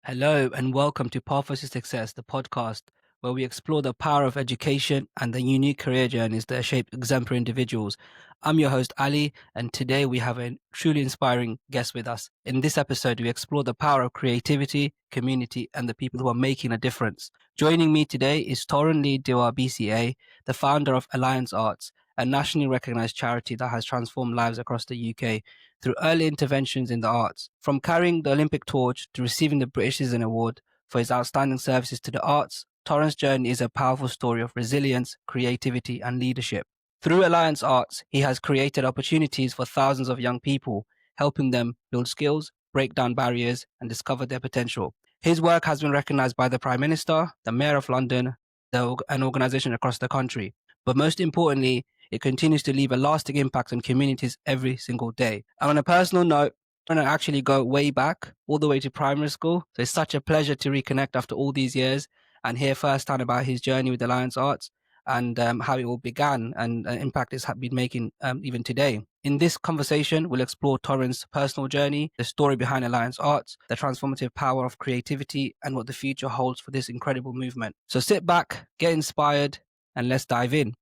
Hello and welcome to Pathways to Success, the podcast where we explore the power of education and the unique career journeys that shape exemplary individuals. I'm your host, Ali, and today we have a truly inspiring guest with us. In this episode, we explore the power of creativity, community, and the people who are making a difference. Joining me today is Torron-Lee Dewar BCAa, the founder of Alliance Arts, a nationally recognized charity that has transformed lives across the UK through early interventions in the arts. From carrying the Olympic torch to receiving the British Citizen Award for his outstanding services to the arts, Torron's journey is a powerful story of resilience, creativity, and leadership. Through Alliance Arts, he has created opportunities for thousands of young people, helping them build skills, break down barriers, and discover their potential. His work has been recognized by the Prime Minister, the Mayor of London, and organizations across the country. But most importantly, it continues to leave a lasting impact on communities every single day. And on a personal note, I'm going to actually go way back, all the way to primary school. So it's such a pleasure to reconnect after all these years and hear firsthand about his journey with Alliance Arts and how it all began and impact it's been making even today. In this conversation, we'll explore Torron's personal journey, the story behind Alliance Arts, the transformative power of creativity, and what the future holds for this incredible movement. So sit back, get inspired, and let's dive in.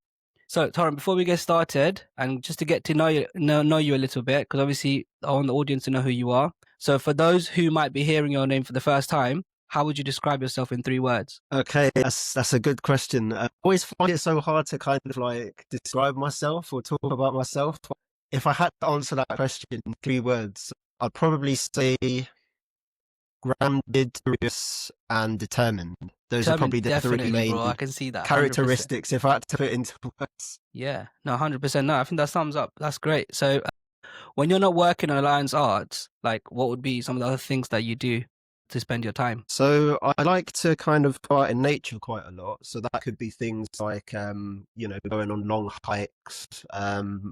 So, Torron, before we get started, and just to get to know you a little bit, because obviously I want the audience to know who you are. So, for those who might be hearing your name for the first time, how would you describe yourself in 3 words? Okay, that's a good question. I always find it so hard to kind of like describe myself or talk about myself. If I had to answer that question in 3 words, I'd probably say grounded, curious, and determined. Those are probably the 3 main bro, I can see that. 100%. characteristics if I had to put into words. Yeah, no, 100%. No, I think that sums up. That's great. So, when you're not working on Alliance Arts, like what would be some of the other things that you do to spend your time? So I like to kind of go out in nature quite a lot. So that could be things like, going on long hikes,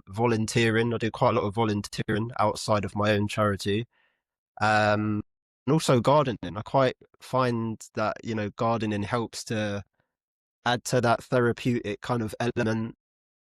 volunteering. I do quite a lot of volunteering outside of my own charity. And also gardening. I quite find that, gardening helps to add to that therapeutic kind of element,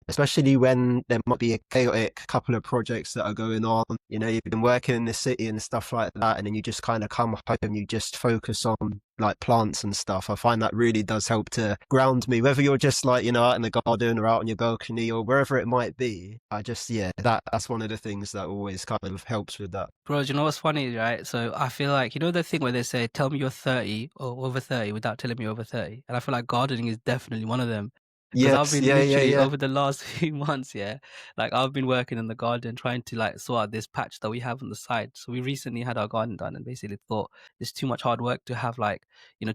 especially when there might be a chaotic couple of projects that are going on. You've been working in the city and stuff like that, and then you just kind of come home and you just focus on like plants and stuff. I find that really does help to ground me, whether you're just like, out in the garden or out on your balcony or wherever it might be. That's one of the things that always kind of helps with that. Bro, do you know what's funny, right? So I feel like, the thing where they say, tell me you're 30 or over 30 without telling me you're over 30. And I feel like gardening is definitely one of them. Because I've been literally over the last few months, like I've been working in the garden trying to like sort out this patch that we have on the side. So we recently had our garden done and basically thought it's too much hard work to have like,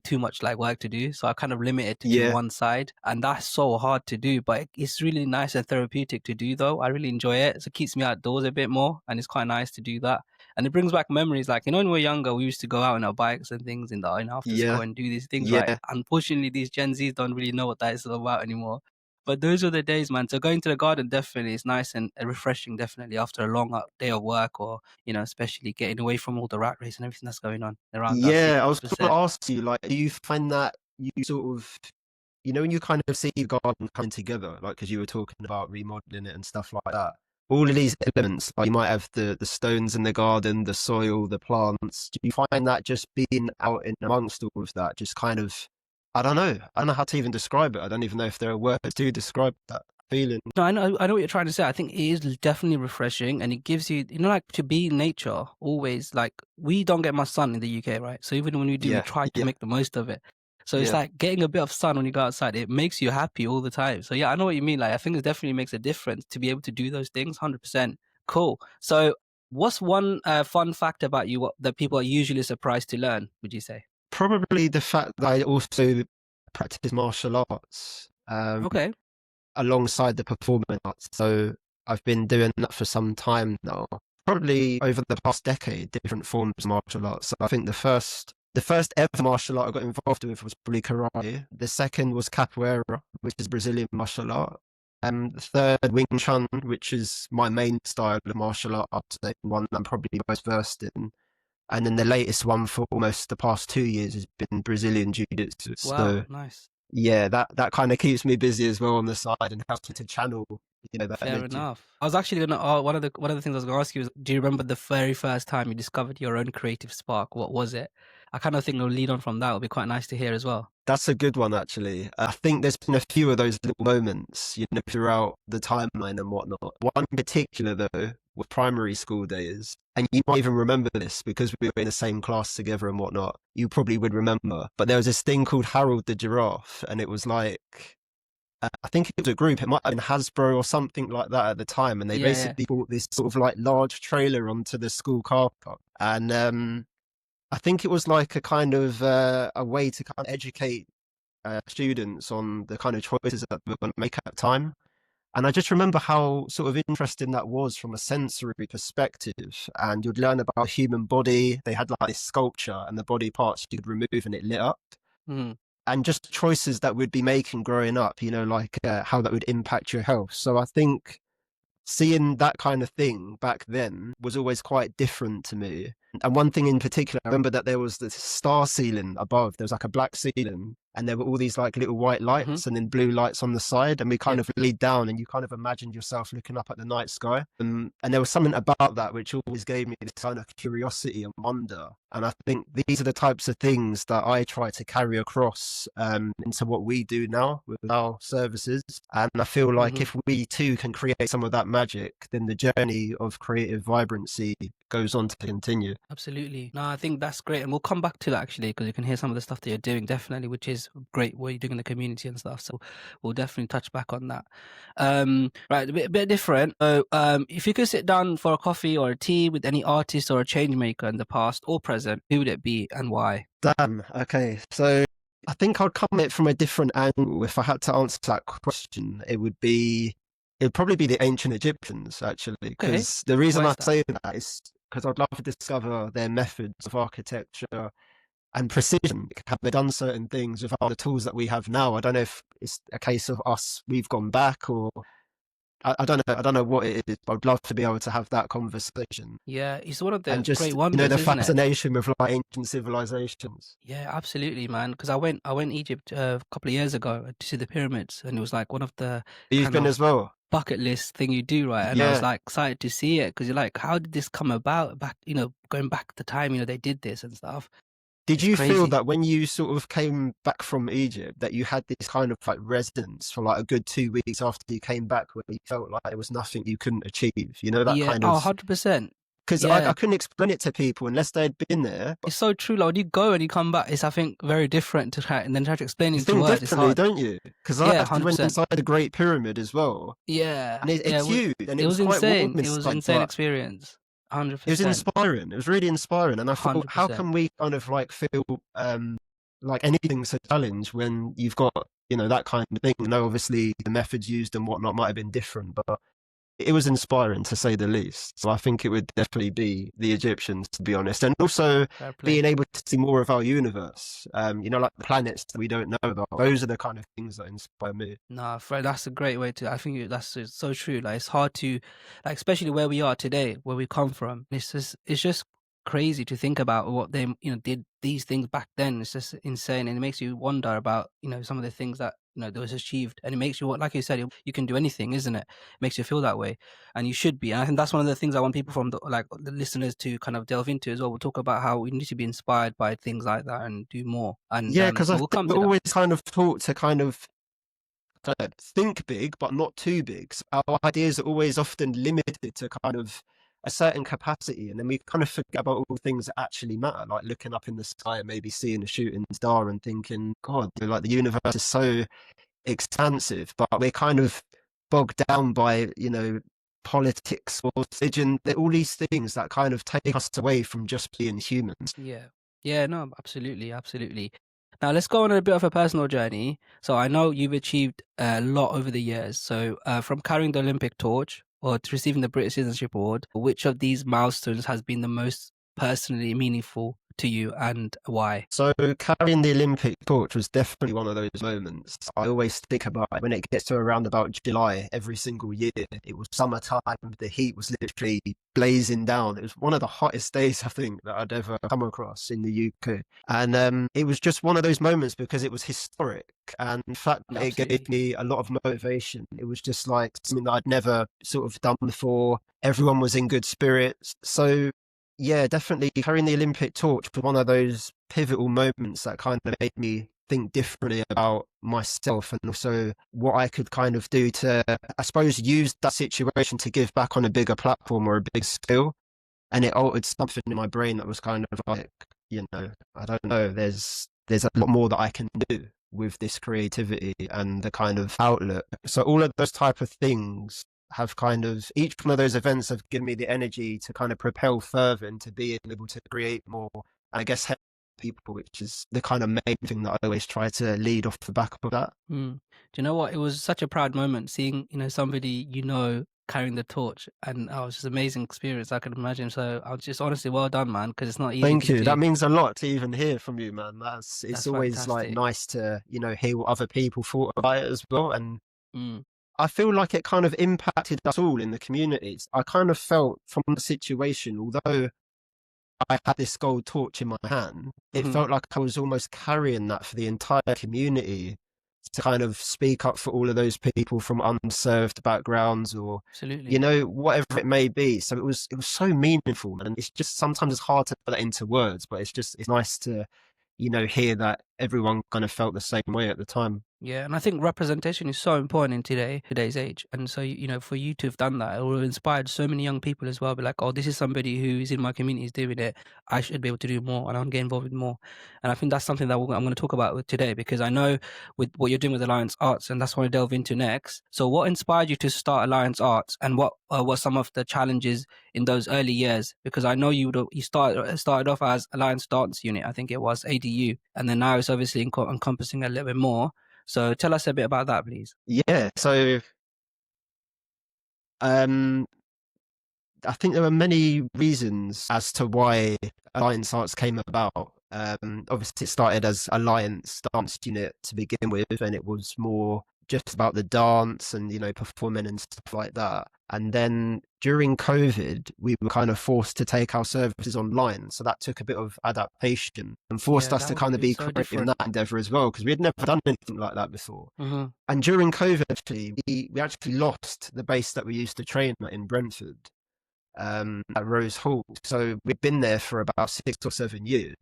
too much like work to do. So I kind of limited to do one side, and that's so hard to do, but it's really nice and therapeutic to do though. I really enjoy it. So it keeps me outdoors a bit more, and it's quite nice to do that. And it brings back memories. Like, when we were younger, we used to go out on our bikes and things in after school and do these things. Right? Unfortunately, these Gen Zs don't really know what that is all about anymore. But those were the days, man. So going to the garden definitely is nice and refreshing, definitely after a long day of work, or, especially getting away from all the rat race and everything that's going on around us. Yeah, I was going to ask you, like, do you find that you sort of, when you kind of see the garden coming together, like, because you were talking about remodeling it and stuff like that, all of these elements, like you might have the stones in the garden, the soil, the plants. Do you find that just being out in amongst all of that, just kind of, I don't know how to even describe it. I don't even know if there are words to describe that feeling. No, I know what you're trying to say. I think it is definitely refreshing, and it gives you, like, to be in nature always. Like, we don't get much sun in the UK, right? So even when we do, we try to make the most of it. So it's like getting a bit of sun when you go outside. It makes you happy all the time. So yeah, I know what you mean. Like, I think it definitely makes a difference to be able to do those things. 100%. Cool. So what's one fun fact about you that people are usually surprised to learn, would you say? Probably the fact that I also practice martial arts. Okay. Alongside the performing arts. So I've been doing that for some time now. Probably over the past decade, different forms of martial arts. So I think the first ever martial art I got involved with was probably karate. The second was capoeira, which is Brazilian martial art. And the third, Wing Chun, which is my main style of martial arts, the one I'm probably most versed in. And then the latest one for almost the past 2 years has been Brazilian Jiu-Jitsu. Wow, so, nice. Yeah, that kind of keeps me busy as well on the side and helps me to channel, that Fair energy. enough. I was actually gonna one of the things I was gonna ask you is, do you remember the very first time you discovered your own creative spark? What was it? I kind of think we'll lead on from that. It'll be quite nice to hear as well. That's a good one, actually. I think there's been a few of those little moments, throughout the timeline and whatnot. One in particular, though, was primary school days. And you might even remember this because we were in the same class together and whatnot. You probably would remember. But there was this thing called Harold the Giraffe, and it was like, I think it was a group. It might have been Hasbro or something like that at the time. And they Yeah. basically brought this sort of like large trailer onto the school car park. And I think it was like a kind of a way to kind of educate students on the kind of choices that we're going to make at the time. And I just remember how sort of interesting that was from a sensory perspective. And you'd learn about the human body. They had like this sculpture and the body parts you could remove and it lit up. Mm. And just choices that we'd be making growing up, like how that would impact your health. So I think seeing that kind of thing back then was always quite different to me. And one thing in particular, I remember that there was this star ceiling above. There was like a black ceiling, and there were all these like little white lights and then blue lights on the side. And we kind of laid down, and you kind of imagined yourself looking up at the night sky. And there was something about that which always gave me this kind of curiosity and wonder. And I think these are the types of things that I try to carry across into what we do now with our services. And I feel like if we too can create some of that magic, then the journey of creative vibrancy goes on to continue. Absolutely. No, I think that's great. And we'll come back to that actually, because you can hear some of the stuff that you're doing definitely, which is great what you're doing in the community and stuff. So we'll definitely touch back on that. Right, a bit different. So if you could sit down for a coffee or a tea with any artist or a change maker in the past or present, who would it be and why? Damn. Okay. So I think I'd come at it from a different angle. If I had to answer that question, it'd probably be the ancient Egyptians, actually. Because the reason I say that is because I'd love to discover their methods of architecture and precision. Have they done certain things without the tools that we have now? I don't know if it's a case of we've gone back, or I don't know. I don't know what it is. But I'd love to be able to have that conversation. Yeah, it's one of the And just, great wonders, the isn't it? fascination with like ancient civilizations. Yeah, absolutely, man. Because I went Egypt a couple of years ago to see the pyramids, and it was like one of the You've been as well. bucket list thing you do, right? And I was like excited to see it because you're like, how did this come about? Back, going back the time, they did this and stuff. Did you feel that when you sort of came back from Egypt that you had this kind of like resonance for like a good 2 weeks after you came back, where you felt like there was nothing you couldn't achieve? That kind of 100%. Because I couldn't explain it to people unless they'd been there. It's so true. Like when you go and you come back, it's I think very different to try and then try to explain it to words. It's hard, don't you? Because I actually went inside the Great Pyramid as well. Yeah, and it's huge, and it was quite insane. warm It was an insane experience. 100%. It was inspiring. It was really inspiring, and I thought, 100%. how can we kind of like feel like anything's a challenge when you've got that kind of thing? No, obviously the methods used and whatnot might have been different, but it was inspiring to say the least. So I think it would definitely be the Egyptians, to be honest. And also being able to see more of our universe, like the planets that we don't know about. Those are the kind of things that inspire me. Nah, Fred, that's a great way to, I think that's so true. Like it's hard to, like, especially where we are today, where we come from. It's just crazy to think about what they, did these things back then. It's just insane. And it makes you wonder about, some of the things that, that was achieved, and it makes you, like you said, you can do anything, isn't it? It makes you feel that way, and you should be. And I think that's one of the things I want people from the listeners to kind of delve into as well. We'll talk about how we need to be inspired by things like that and do more. And because I think we're always kind of taught to kind of think big, but not too big. So our ideas are always often limited to kind of a certain capacity, and then we kind of forget about all the things that actually matter, like looking up in the sky and maybe seeing a shooting star and thinking, God, like the universe is so expansive, but we're kind of bogged down by politics or religion, all these things that kind of take us away from just being humans. No, absolutely. Now let's go on a bit of a personal journey. So I know you've achieved a lot over the years. So from carrying the Olympic torch or to receiving the British Citizenship Award, which of these milestones has been the most personally meaningful to you, and why? So carrying the Olympic torch was definitely one of those moments. I always think about it when it gets to around about July every single year. It was summertime, the heat was literally blazing down. It was one of the hottest days I think that I'd ever come across in the UK, and it was just one of those moments because it was historic, and in fact it gave me a lot of motivation. It was just like something that I'd never sort of done before. Everyone was in good spirits, so Yeah, definitely carrying the Olympic torch was one of those pivotal moments that kind of made me think differently about myself and also what I could kind of do to, I suppose, use that situation to give back on a bigger platform or a big scale. And it altered something in my brain that was kind of like, I don't know, there's a lot more that I can do with this creativity and the kind of outlook. So all of those type of things have kind of, each one of those events have given me the energy to kind of propel further and to be able to create more, I guess, help people, which is the kind of main thing that I always try to lead off the back of that. Mm. Do you know what? It was such a proud moment seeing, somebody carrying the torch, and oh, it was just an amazing experience. I can imagine. So I was just honestly well done, man, because it's not an easy Thank thing you. to. That means a lot to even hear from you, man. It's That's always like fantastic. nice to, hear what other people thought about it as well. And Mm. I feel like it kind of impacted us all in the communities. I kind of felt from the situation, although I had this gold torch in my hand, it Hmm. felt like I was almost carrying that for the entire community to kind of speak up for all of those people from unserved backgrounds or, Absolutely. whatever it may be. So it was so meaningful, man. And it's just sometimes it's hard to put that into words, but it's nice to, hear that everyone kind of felt the same way at the time. Yeah, and I think representation is so important in today's age. And so, for you to have done that, it will have inspired so many young people as well. Be like, oh, this is somebody who is in my community is doing it. I should be able to do more, and I'll get involved with more. And I think that's something that I'm going to talk about with today, because I know with what you're doing with Alliance Arts, and that's what I want to delve into next. So, what inspired you to start Alliance Arts, and what were some of the challenges in those early years? Because I know you started off as Alliance Dance Unit, I think it was ADU, and then now it's obviously encompassing a little bit more. So tell us a bit about that, please. Yeah. So, um, I think there were many reasons as to why Alliance Arts came about. Obviously, it started as Alliance Dance Unit to begin with, and it was more just about the dance and performing and stuff like that. And then during COVID, we were kind of forced to take our services online, so that took a bit of adaptation and forced Yeah, us that to would have kind of been be so creative in different. that endeavor as well, because we had never done anything like that before. Hmm. And during COVID, actually, we actually lost the base that we used to train at in Brentford, at Rose Hall. So we'd been there for about 6 or 7 years.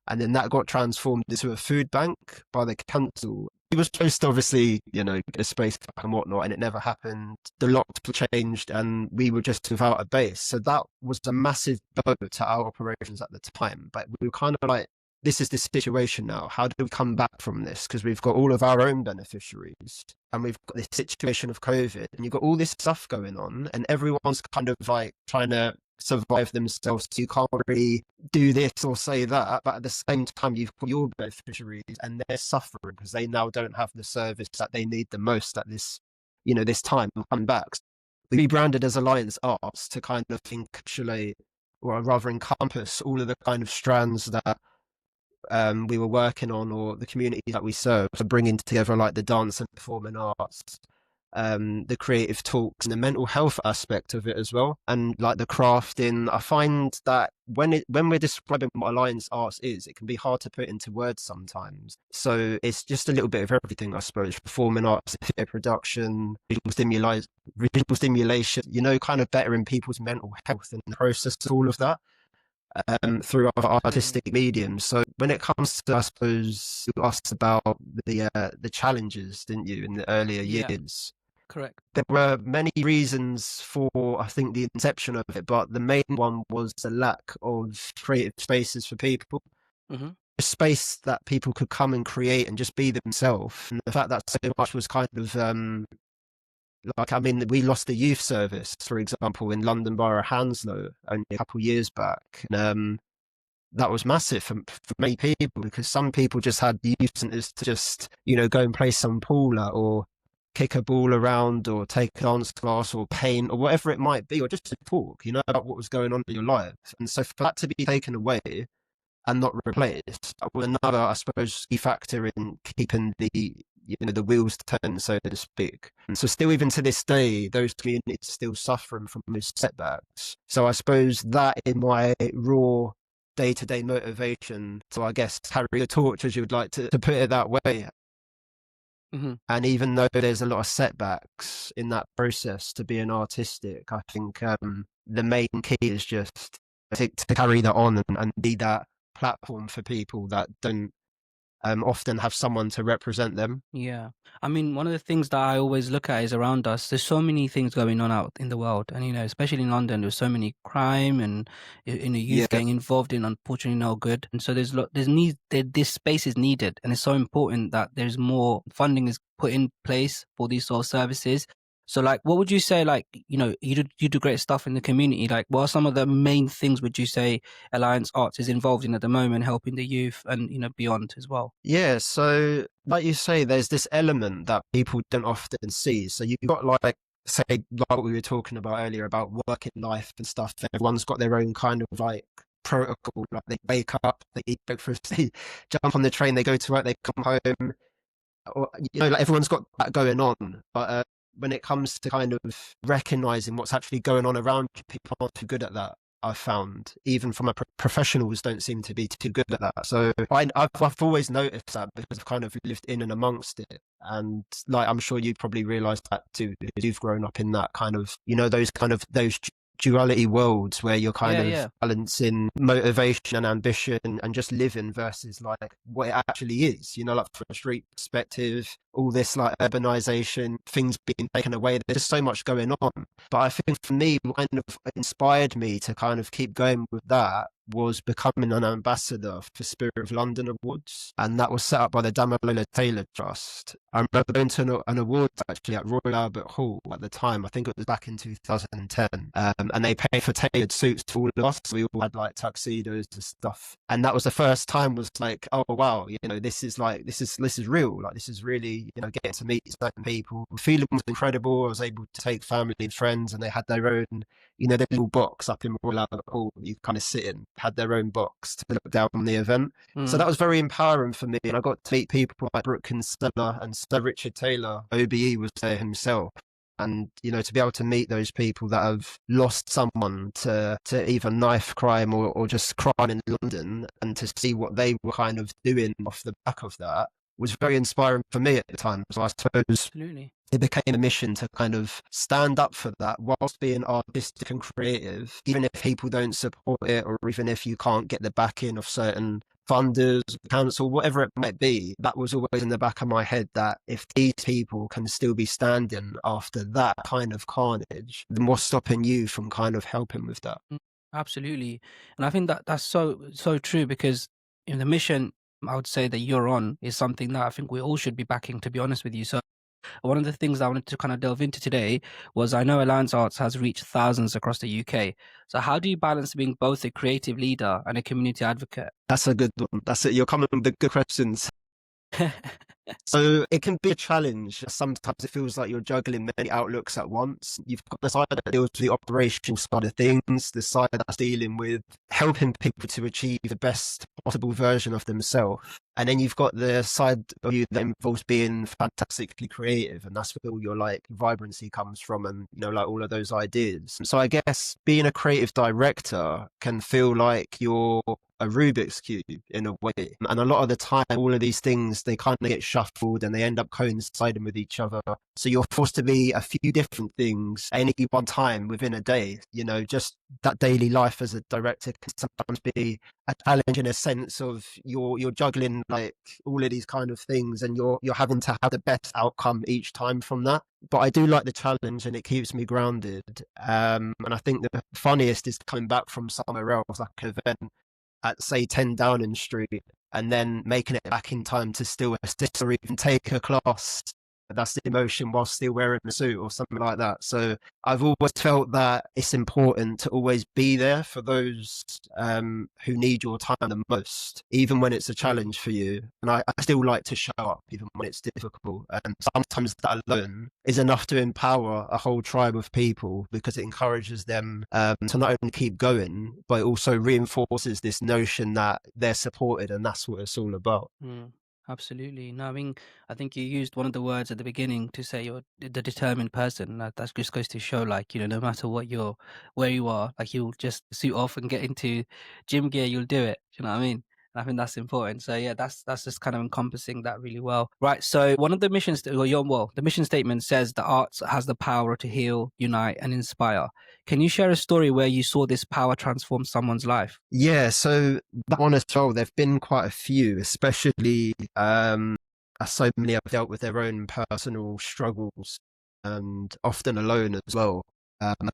And then that got transformed into a food bank by the council. It was supposed to obviously, get a space back and whatnot, and it never happened. The locks were changed and we were just without a base. So that was a massive blow to our operations at the time. But we were kind of like, this is the situation now. How do we come back from this? Because we've got all of our own beneficiaries and we've got this situation of COVID and you've got all this stuff going on and everyone's kind of like trying to survive themselves. So you can't really do this or say that, but at the same time, you've got your beneficiaries and they're suffering because they now don't have the service that they need the most at this time and come back. We rebranded as Alliance Arts to kind of encapsulate or rather encompass all of the kind of strands that we were working on or the community that we serve. So bringing together like the dance and performing arts, the creative talks and the mental health aspect of it as well. And like the crafting, I find that when we're describing what Alliance Arts is, it can be hard to put into words sometimes. So it's just a little bit of everything, I suppose. Performing arts, theatre production, visual stimulation, kind of bettering people's mental health and the process of all of that through other Absolutely. artistic mediums. So when it comes to, I suppose, you asked about the challenges, didn't you, in the earlier Yeah, years? correct. There were many reasons for, I think, the inception of it, but the main one was the lack of creative spaces for people. Hmm. A space that people could come and create and just be themselves. And the fact that so much was kind of like, I mean, we lost the youth service, for example, in London Borough Hounslow only a couple of years back. And that was massive for many people because some people just had youth centers to just, go and play some pool at or kick a ball around or take a dance class or paint or whatever it might be, or just to talk, about what was going on in your life. And so for that to be taken away and not replaced, that was another, I suppose, key factor in keeping the wheels turning, so to speak. And so still even to this day, those communities are still suffering from those setbacks. So I suppose that in my raw day-to-day motivation to, I guess, carry the torch, as you would like to put it that way. Hmm. And even though there's a lot of setbacks in that process to being artistic, I think the main key is just to carry that on and be that platform for people that don't often have someone to represent them. Yeah. I mean, one of the things that I always look at is around us. There's so many things going on out in the world. And, especially in London, there's so many crime and the youth Yeah, getting involved in unfortunately no good. And so this space is needed. And it's so important that there's more funding is put in place for these sort of services. So like, what would you say, like, you do great stuff in the community. Like, what are some of the main things would you say Alliance Arts is involved in at the moment, helping the youth and, beyond as well? yeah. So, like you say, there's this element that people don't often see. So you've got like, say, like what we were talking about earlier about working life and stuff. Everyone's got their own kind of like protocol. Like they wake up, they eat breakfast, they jump on the train, they go to work, they come home. Or, like everyone's got that going on. But when it comes to kind of recognizing what's actually going on around you, people aren't too good at that. I've found, even from professionals, don't seem to be too good at that. So I've always noticed that because I've kind of lived in and amongst it, and like I'm sure you probably realised that too, because you've grown up in that kind of, those duality worlds where you're kind Yeah, of yeah. balancing motivation and ambition and just living versus like what it actually is, like from a street perspective, all this like urbanization, things being taken away. There's just so much going on. But I think for me, what kind of inspired me to kind of keep going with that was becoming an ambassador for Spirit of London Awards. And that was set up by the Damilola Taylor Trust. I remember going to an award actually at Royal Albert Hall at the time. I think it was back in 2010. And they paid for tailored suits to all of us. We all had like tuxedos and stuff. And that was the first time was like, oh wow, this is real. Like this is really, getting to meet certain people. The feeling was incredible. I was able to take family and friends and they had their own, their little box up in Royal Albert Hall you kind of sit in, had their own box to look down on the event. So Mm. that was very empowering for me. And I got to meet people like Brooke Kinsella and Sir Richard Taylor. OBE was there himself. And, to be able to meet those people that have lost someone to either knife crime or just crime in London, and to see what they were kind of doing off the back of that was very inspiring for me at the time. So I suppose Absolutely. it became a mission to kind of stand up for that whilst being artistic and creative, even if people don't support it, or even if you can't get the backing of certain funders, council, whatever it might be. That was always in the back of my head, that if these people can still be standing after that kind of carnage, then what's stopping you from kind of helping with that? Mm, absolutely. And I think that that's so true, because in the mission, I would say that you're on is something that I think we all should be backing, to be honest with you. So one of the things I wanted to kind of delve into today was, I know Alliance Arts has reached thousands across the UK. So how do you balance being both a creative leader and a community advocate? That's a good one. That's it. You're coming with the good questions. So it can be a challenge. Sometimes it feels like you're juggling many outlooks at once. You've got the side that deals with the operational side of things, the side that's dealing with helping people to achieve the best possible version of themselves. And then you've got the side of you that involves being fantastically creative. And that's where all your like vibrancy comes from, and, like all of those ideas. So I guess being a creative director can feel like you're a Rubik's Cube in a way. And a lot of the time, all of these things, they kind of get shuffled and they end up coinciding with each other. So you're forced to be a few different things at any one time within a day. Just that daily life as a director can sometimes be a challenge, in a sense of you're juggling like all of these kind of things, and you're having to have the best outcome each time from that. But I do like the challenge, and it keeps me grounded. And I think the funniest is coming back from somewhere else, like an event at say 10 Downing Street, and then making it back in time to still assist or even take a class. That's the emotion while still wearing a suit or something like that. So I've always felt that it's important to always be there for those who need your time the most, even when it's a challenge for you. And I still like to show up even when it's difficult. And sometimes that alone is enough to empower a whole tribe of people, because it encourages them to not only keep going, but it also reinforces this notion that they're supported, and that's what it's all about. Mm, absolutely. No, I mean, I think you used one of the words at the beginning to say you're the determined person. That just goes to show, like, no matter where you are, like, you'll just suit off and get into gym gear, you'll do it. Do you know what I mean? I think that's important. So yeah, that's just kind of encompassing that really well. Right. So one of the missions, the mission statement says the arts has the power to heal, unite, and inspire. Can you share a story where you saw this power transform someone's life? Yeah, so that one as well, there've been quite a few, especially as so many have dealt with their own personal struggles and often alone as well.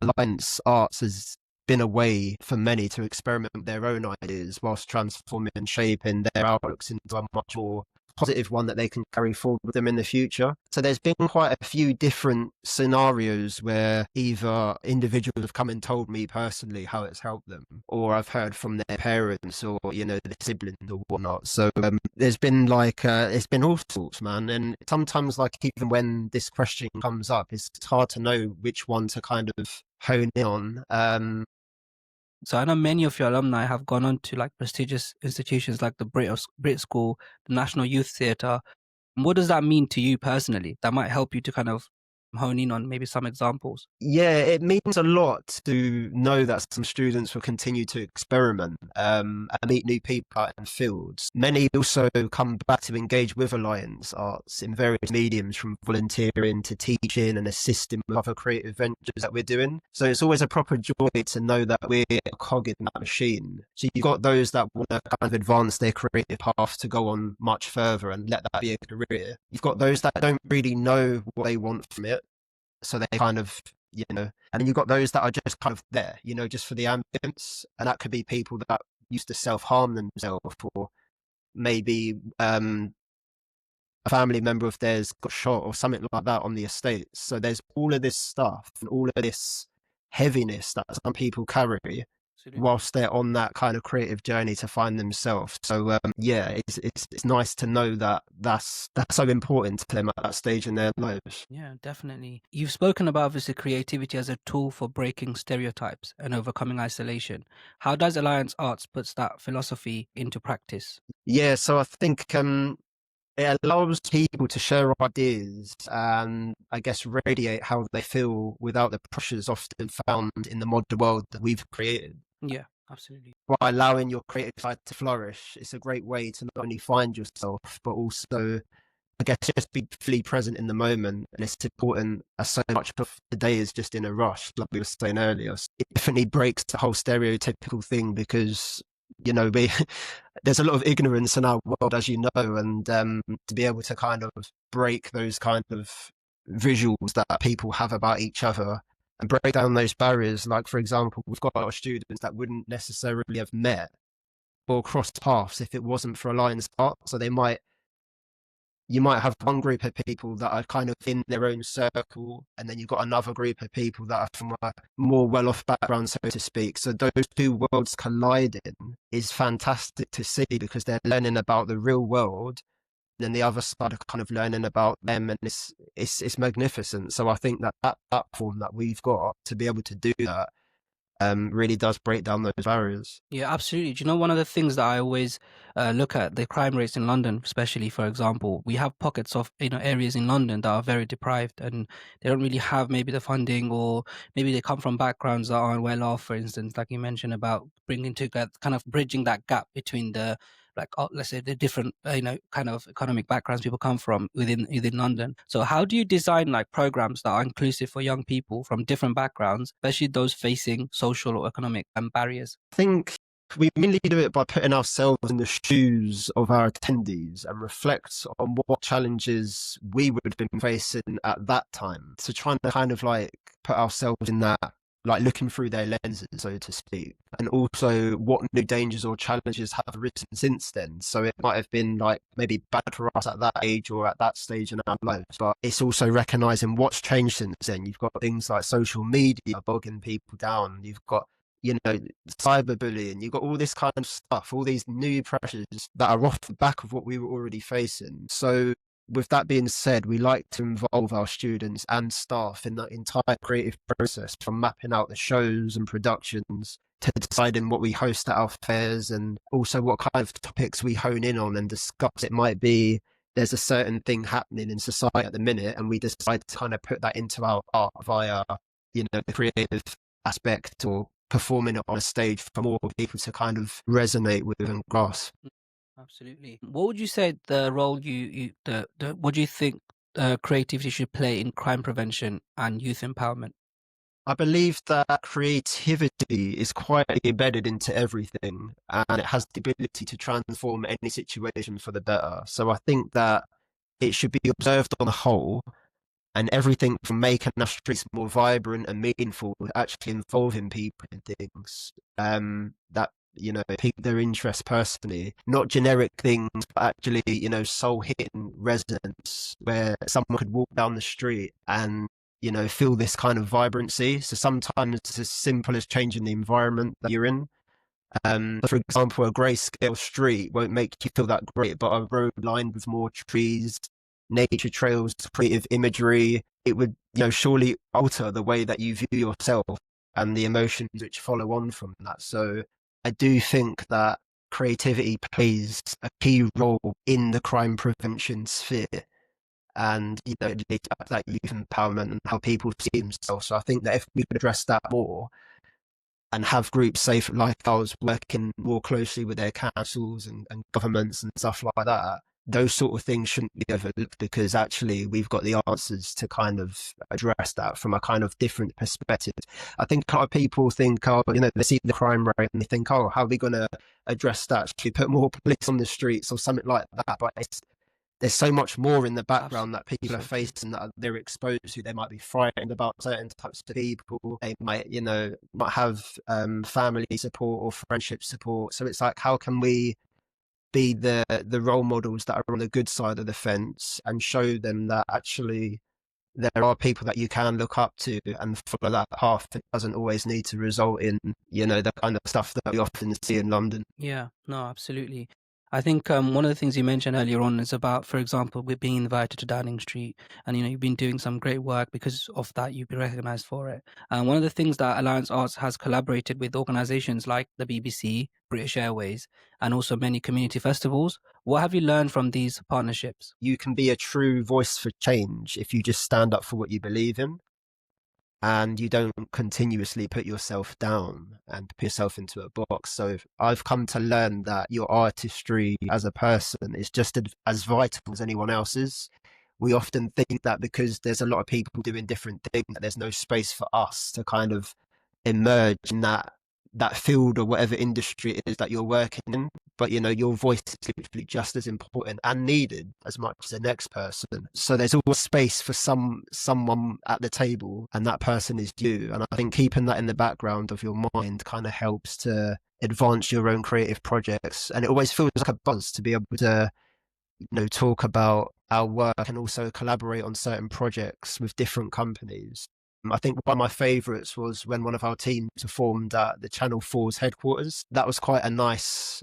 Alliance Arts has been a way for many to experiment with their own ideas whilst transforming and shaping their outlooks into a much more positive one that they can carry forward with them in the future. So there's been quite a few different scenarios where either individuals have come and told me personally how it's helped them, or I've heard from their parents or, you know, their siblings or whatnot. So there's been it's been all sorts, man. And sometimes, like, even when this question comes up, it's hard to know which one to kind of hone in on. So I know many of your alumni have gone on to like prestigious institutions like the BRIT School, the National Youth Theatre. What does that mean to you personally? That might help you to kind of hone in on maybe some examples. Yeah, it means a lot to know that some students will continue to experiment and meet new people out in fields. Many also come back to engage with Alliance Arts in various mediums, from volunteering to teaching and assisting with other creative ventures that we're doing. So it's always a proper joy to know that we're a cog in that machine. So you've got those that want to kind of advance their creative path to go on much further and let that be a career. You've got those that don't really know what they want from it, so they kind of, you know, and then you've got those that are just kind of there, you know, just for the ambience. And that could be people that used to self-harm themselves, or maybe a family member of theirs got shot or something like that on the estate. So there's all of this stuff and all of this heaviness that some people carry Absolutely. whilst they're on that kind of creative journey to find themselves. So yeah, it's nice to know that that's so important to them at that stage in their lives. Yeah, definitely. You've spoken about obviously creativity as a tool for breaking stereotypes and overcoming isolation. How does Alliance Arts puts that philosophy into practice? Yeah, so I think it allows people to share ideas and, I guess, radiate how they feel without the pressures often found in the modern world that we've created. Yeah, absolutely. By allowing your creative side to flourish, it's a great way to not only find yourself, but also, I guess, just be fully present in the moment. And it's important, as so much of the day is just in a rush, like we were saying earlier. It definitely breaks the whole stereotypical thing because, you know, there's a lot of ignorance in our world, as you know, and to be able to kind of break those kind of visuals that people have about each other and break down those barriers. Like, for example, we've got a lot of students that wouldn't necessarily have met or crossed paths if it wasn't for Alliance Art. So you might have one group of people that are kind of in their own circle, and then you've got another group of people that are from a more well-off background, so to speak. So those two worlds colliding is fantastic to see because they're learning about the real world, and then the other side are kind of learning about them, and it's magnificent. So I think that platform that we've got to be able to do that really does break down those barriers. Yeah, absolutely. Do you know one of the things that I always look at the crime rates in London, especially for example, we have pockets of areas in London that are very deprived and they don't really have maybe the funding, or maybe they come from backgrounds that aren't well off. For instance, like you mentioned about bringing together, kind of bridging that gap between the like let's say the different kind of economic backgrounds people come from within London. So how do you design like programs that are inclusive for young people from different backgrounds, especially those facing social or economic barriers? I think we mainly do it by putting ourselves in the shoes of our attendees and reflect on what challenges we would have been facing at that time. So trying to kind of like put ourselves in that, like looking through their lenses, so to speak, and also what new dangers or challenges have arisen since then. So it might have been like maybe bad for us at that age or at that stage in our lives, but it's also recognizing what's changed since then. You've got things like social media bogging people down. You've got, you know, cyberbullying. You've got all this kind of stuff, all these new pressures that are off the back of what we were already facing. So with that being said, we like to involve our students and staff in that entire creative process, from mapping out the shows and productions to deciding what we host at our fairs, and also what kind of topics we hone in on and discuss. It might be there's a certain thing happening in society at the minute, and we decide to kind of put that into our art via, you know, the creative aspect, or performing it on a stage for more people to kind of resonate with and grasp. Absolutely. What would you say the role what do you think creativity should play in crime prevention and youth empowerment? I believe that creativity is quite embedded into everything and it has the ability to transform any situation for the better. So I think that it should be observed on the whole, and everything from making our streets more vibrant and meaningful to actually involving people in things that pique their interest personally, not generic things, but actually soul hitting resonance where someone could walk down the street and feel this kind of vibrancy. So sometimes it's as simple as changing the environment that you're in. For example, a grayscale street won't make you feel that great, but a road lined with more trees, nature trails, creative imagery, it would, surely alter the way that you view yourself and the emotions which follow on from that. So I do think that creativity plays a key role in the crime prevention sphere. And it leads to that youth empowerment and how people see themselves. So I think that if we could address that more, and have groups, say, like ours, working more closely with their councils and governments and stuff like that, those sort of things shouldn't be overlooked because actually we've got the answers to kind of address that from a kind of different perspective. I think a lot of people think, oh, they see the crime rate and they think, oh, how are we going to address that? Should we put more police on the streets or something like that? But there's so much more in the background that people are facing, that they're exposed to. They might be frightened about certain types of people. They might, not have family support or friendship support. So it's like, how can we be the role models that are on the good side of the fence and show them that actually there are people that you can look up to and follow that path. It doesn't always need to result in, the kind of stuff that we often see in London. Yeah, no, absolutely. I think one of the things you mentioned earlier on is about, for example, with being invited to Downing Street, and you've been doing some great work because of that. You've been recognised for it. And one of the things that Alliance Arts has collaborated with organisations like the BBC, British Airways, and also many community festivals. What have you learned from these partnerships? You can be a true voice for change if you just stand up for what you believe in and you don't continuously put yourself down and put yourself into a box. So I've come to learn that your artistry as a person is just as vital as anyone else's. We often think that because there's a lot of people doing different things, that there's no space for us to kind of emerge in that field or whatever industry it is that you're working in. But your voice is literally just as important and needed as much as the next person. So there's always space for someone at the table, and that person is you. And I think keeping that in the background of your mind kind of helps to advance your own creative projects. And it always feels like a buzz to be able to talk about our work and also collaborate on certain projects with different companies. I think one of my favourites was when one of our teams formed at the Channel 4's headquarters. That was quite a nice,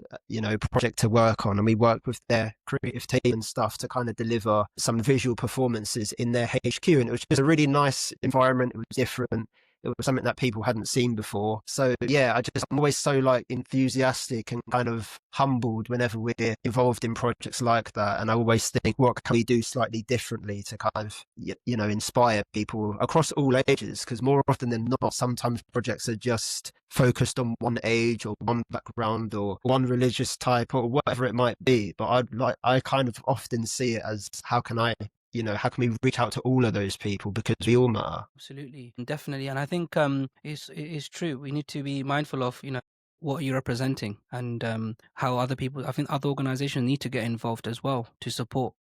project to work on. And we worked with their creative team and stuff to kind of deliver some visual performances in their HQ. And it was just a really nice environment. It was different. It was something that people hadn't seen before. So yeah, I'm always so enthusiastic and kind of humbled whenever we're involved in projects like that. And I always think, what can we do slightly differently to kind of, inspire people across all ages? Because more often than not, sometimes projects are just focused on one age or one background or one religious type or whatever it might be. But I kind of often see it as, how can we reach out to all of those people, because we all matter. Absolutely, definitely, and I think it's true. We need to be mindful of what you're representing and how other people. I think other organisations need to get involved as well to support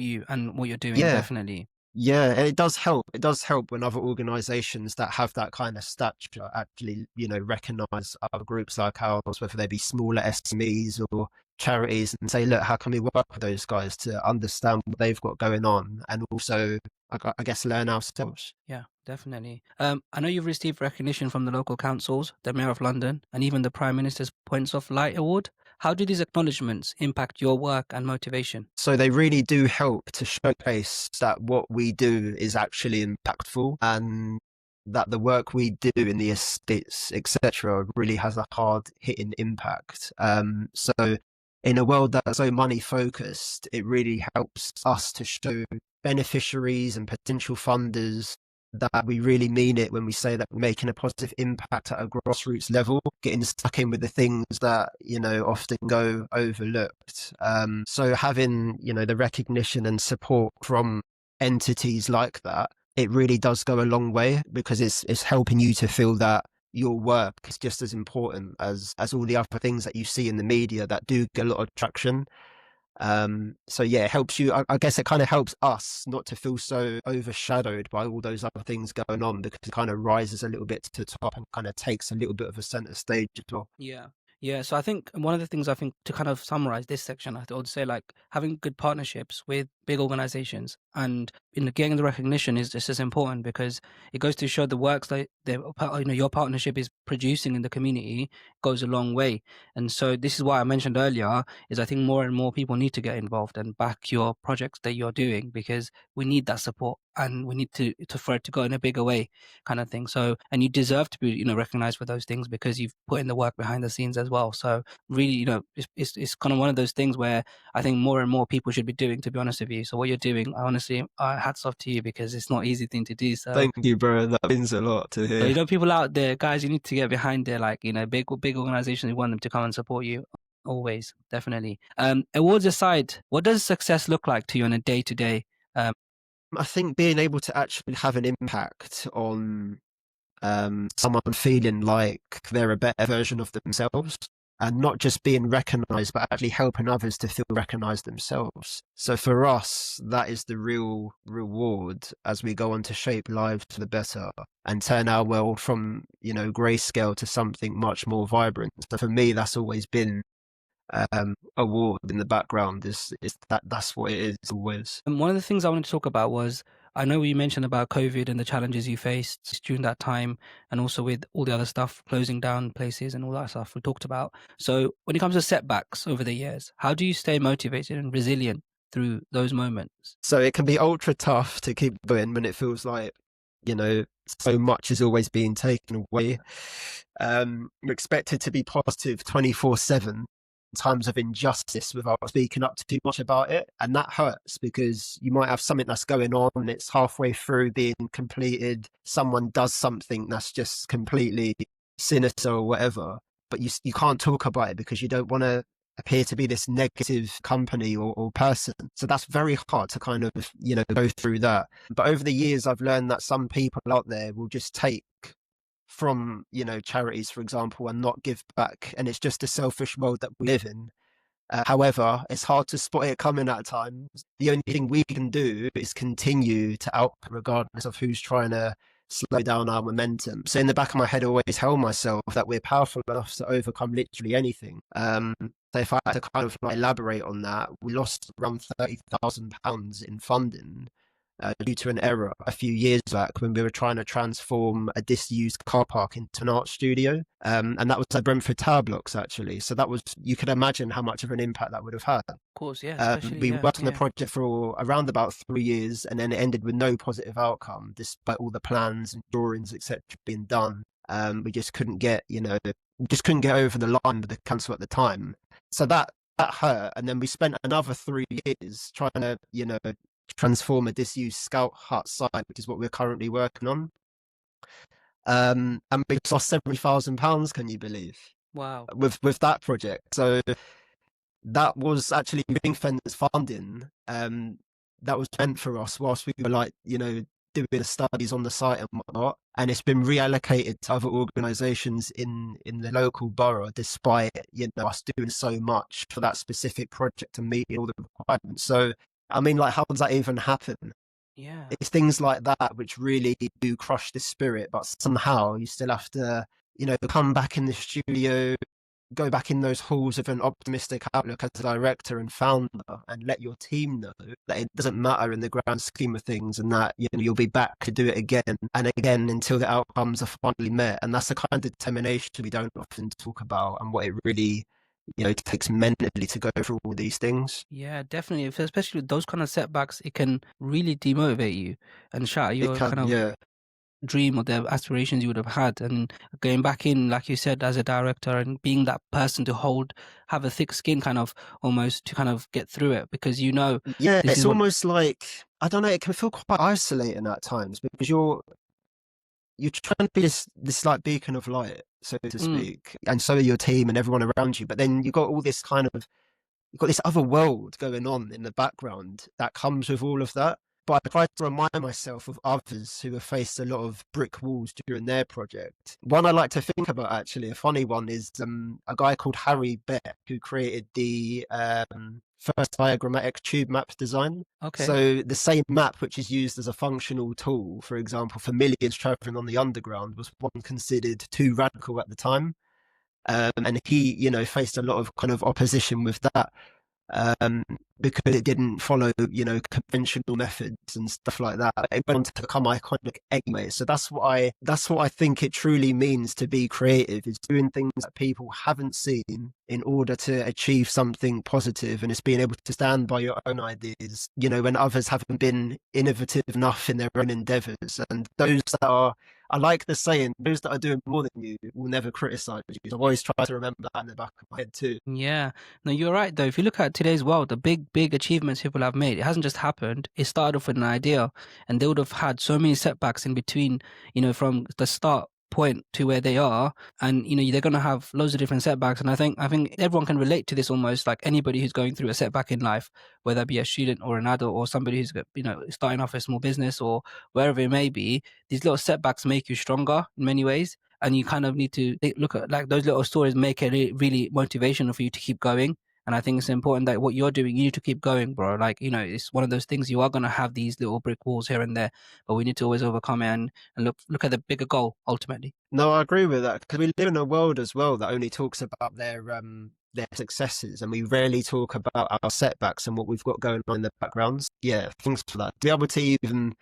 you and what you're doing. Yeah. Definitely. Yeah, and it does help. It does help when other organisations that have that kind of stature actually, recognise other groups like ours, whether they be smaller SMEs or charities, and say, look, how can we work with those guys to understand what they've got going on, and also, I guess, learn ourselves. Yeah, definitely. I know you've received recognition from the local councils, the Mayor of London, and even the Prime Minister's Points of Light Award. How do these acknowledgements impact your work and motivation? So they really do help to showcase that what we do is actually impactful, and that the work we do in the estates, etc., really has a hard-hitting impact. So in a world that's so money-focused, it really helps us to show beneficiaries and potential funders that we really mean it when we say that we're making a positive impact at a grassroots level, getting stuck in with the things that, often go overlooked. So having, the recognition and support from entities like that, it really does go a long way, because it's helping you to feel that your work is just as important as all the other things that you see in the media that do get a lot of traction. So yeah, it helps you. I guess it kind of helps us not to feel so overshadowed by all those other things going on, because it kind of rises a little bit to the top and kind of takes a little bit of a center stage as well. Yeah. Yeah. So I think one of the things, I think, to kind of summarize this section, I would say, like, having good partnerships with big organizations and getting the recognition is just as important, because it goes to show the works that your partnership is producing in the community goes a long way. And so this is why I mentioned earlier, is I think more and more people need to get involved and back your projects that you're doing, because we need that support and we need to for it to go in a bigger way, kind of thing. So, and you deserve to be recognized for those things, because you've put in the work behind the scenes as well. So really, it's kind of one of those things where I think more and more people should be doing, to be honest with you. So what you're doing, honestly, hats off to you, because it's not an easy thing to do. So Thank you, bro. That means a lot to so, hear. people out there, guys, you need to get behind their, like, big organizations. You want them to come and support you. Always, definitely. Awards aside, what does success look like to you on a day-to-day? I think being able to actually have an impact on someone feeling like they're a better version of themselves, and not just being recognized, but actually helping others to feel recognized themselves. So for us, that is the real reward as we go on to shape lives for the better and turn our world from, grayscale to something much more vibrant. So for me, that's always been award in the background, is that's what it is always. And one of the things I wanted to talk about was, I know you mentioned about COVID and the challenges you faced during that time, and also with all the other stuff, closing down places and all that stuff we talked about. So when it comes to setbacks over the years, how do you stay motivated and resilient through those moments? So it can be ultra tough to keep going when it feels like, so much is always being taken away. You're expected to be positive 24/7 in times of injustice without speaking up too much about it. And that hurts, because you might have something that's going on and it's halfway through being completed. Someone does something that's just completely sinister or whatever, but you can't talk about it because you don't want to appear to be this negative company or person. So that's very hard to kind of, go through that. But over the years, I've learned that some people out there will just take from, charities, for example, and not give back. And it's just a selfish world that we live in. However, it's hard to spot it coming at times. The only thing we can do is continue to output, regardless of who's trying to slow down our momentum. So in the back of my head, I always tell myself that we're powerful enough to overcome literally anything. So if I had to kind of elaborate on that, we lost around £30,000 in funding due to an error a few years back when we were trying to transform a disused car park into an art studio. And that was at Brentford Tower Blocks, actually. So that was, you could imagine how much of an impact that would have had. Of course, yeah. Especially, we worked on the project for around about 3 years, and then it ended with no positive outcome, despite all the plans and drawings, etc., being done. We just couldn't get, over the line with the council at the time. So that hurt. And then we spent another 3 years trying to, transform a disused scout hut site, which is what we're currently working on. And we lost £70,000, can you believe? Wow. With that project. So that was actually ring fence funding that was meant for us whilst we were doing the studies on the site and whatnot. And it's been reallocated to other organisations in the local borough, despite us doing so much for that specific project to meet all the requirements. So I mean, how does that even happen? Yeah. It's things like that which really do crush the spirit, but somehow you still have to, come back in the studio, go back in those halls with an optimistic outlook as a director and founder, and let your team know that it doesn't matter in the grand scheme of things, and that you'll be back to do it again and again until the outcomes are finally met. And that's the kind of determination we don't often talk about, and what it really takes mentally to go through all these things. Yeah, definitely. Especially with those kind of setbacks, it can really demotivate you and shatter your kind of dream or the aspirations you would have had. And going back in, like you said, as a director, and being that person to have a thick skin, kind of almost to kind of get through it, because it's almost like, I don't know, it can feel quite isolating at times, because you're you're trying to be this like beacon of light, so to Mm. speak, and so are your team and everyone around you. But then you've got all this kind of you've got this other world going on in the background that comes with all of that. But I try to remind myself of others who have faced a lot of brick walls during their project. One I like to think about, actually, a funny one, is a guy called Harry Beck, who created the first diagrammatic tube map design. Okay. So the same map, which is used as a functional tool, for example, for millions traveling on the underground, was one considered too radical at the time. And he, faced a lot of kind of opposition with that, um, because it didn't follow, conventional methods and stuff like that. It went on to become iconic anyway. So that's what I think it truly means to be creative, is doing things that people haven't seen in order to achieve something positive, and it's being able to stand by your own ideas, when others haven't been innovative enough in their own endeavors. And those that are, I like the saying, those that are doing more than you will never criticize you. I've always tried to remember that in the back of my head too. Yeah. No, you're right though. If you look at today's world, the big achievements people have made, it hasn't just happened. It started off with an idea, and they would have had so many setbacks in between, from the start point to where they are, and they're going to have loads of different setbacks. And I think everyone can relate to this, almost like anybody who's going through a setback in life, whether it be a student or an adult or somebody who's starting off a small business or wherever it may be. These little setbacks make you stronger in many ways, and you kind of need to look at, like, those little stories make it really motivational for you to keep going. And I think it's important that what you're doing, you need to keep going, bro. Like, it's one of those things, you are going to have these little brick walls here and there, but we need to always overcome it, and look at the bigger goal ultimately. No, I agree with that, because we live in a world as well that only talks about their successes, and we rarely talk about our setbacks and what we've got going on in the backgrounds. Yeah, thanks for that. To be able to even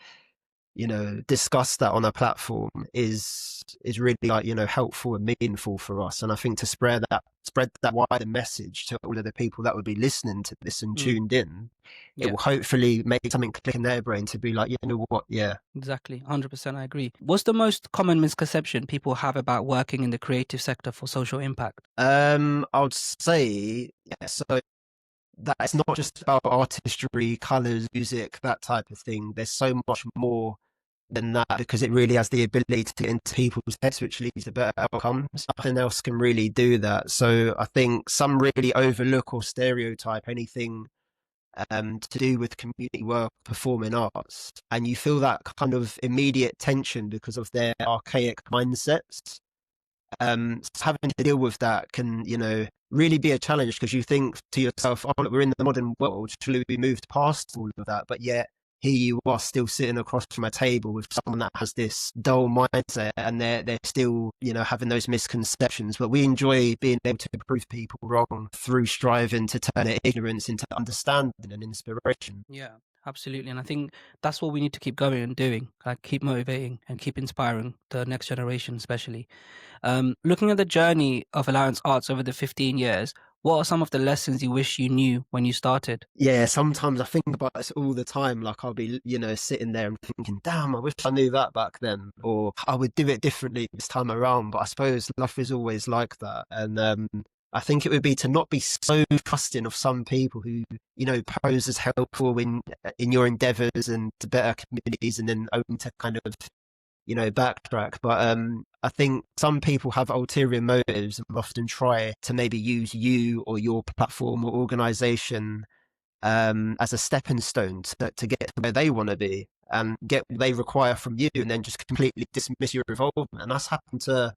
discuss that on a platform is really, like, helpful and meaningful for us. And I think to spread that wider message to all of the people that would be listening to this and Mm, tuned in, it yeah, will hopefully make something click in their brain to be like, you know what, yeah. exactly. 100%. I agree. What's the most common misconception people have about working in the creative sector for social impact? I would say, yeah, so that it's not just about artistry, colors, music, that type of thing. There's so much more than that, because it really has the ability to get into people's heads, which leads to better outcomes. Nothing else can really do that. So I think some really overlook or stereotype anything to do with community work, performing arts, and you feel that kind of immediate tension because of their archaic mindsets. So having to deal with that can, really be a challenge, because you think to yourself, oh, look, we're in the modern world, should we moved past all of that? But yet here you are, still sitting across from a table with someone that has this dull mindset, and they're still, having those misconceptions. But we enjoy being able to prove people wrong through striving to turn their ignorance into understanding and inspiration. Yeah, absolutely. And I think that's what we need to keep going and doing, like keep motivating and keep inspiring the next generation, especially. Looking at the journey of Alliance Arts over the 15 years, what are some of the lessons you wish you knew when you started? Yeah, sometimes I think about this all the time. Like, I'll be, sitting there and thinking, damn, I wish I knew that back then, or I would do it differently this time around. But I suppose life is always like that. And I think it would be to not be so trusting of some people who, pose as helpful in your endeavors and to better communities, and then open to kind of, backtrack. But I think some people have ulterior motives and often try to maybe use you or your platform or organization as a stepping stone to get to where they want to be and get what they require from you, and then just completely dismiss your involvement. And that's happened to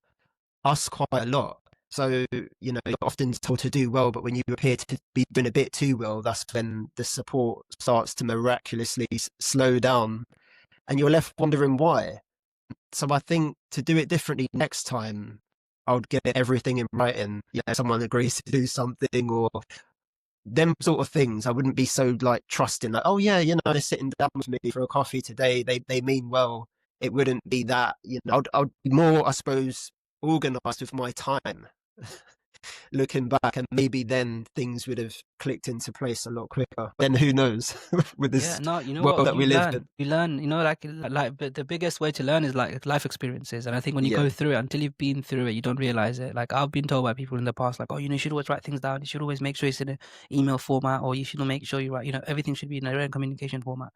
us quite a lot. So, you're often told to do well, but when you appear to be doing a bit too well, that's when the support starts to miraculously slow down, and you're left wondering why. So I think to do it differently next time, I would get everything in writing. Someone agrees to do something, or them sort of things. I wouldn't be so, like, trusting, like, oh yeah, they're sitting down with me for a coffee today. They mean well. It wouldn't be that. I'd be more, I suppose, organized with my time. Looking back, and maybe then things would have clicked into place a lot quicker. Then who knows, with Yeah, this no, you know world what? that we live in. You learn, but the biggest way to learn is like life experiences. And I think when you go Yeah. through it, until you've been through it, you don't realize it. Like, I've been told by people in the past, like, oh, you should always write things down. You should always make sure it's in an email format, or you should make sure you write, everything should be in a written communication format.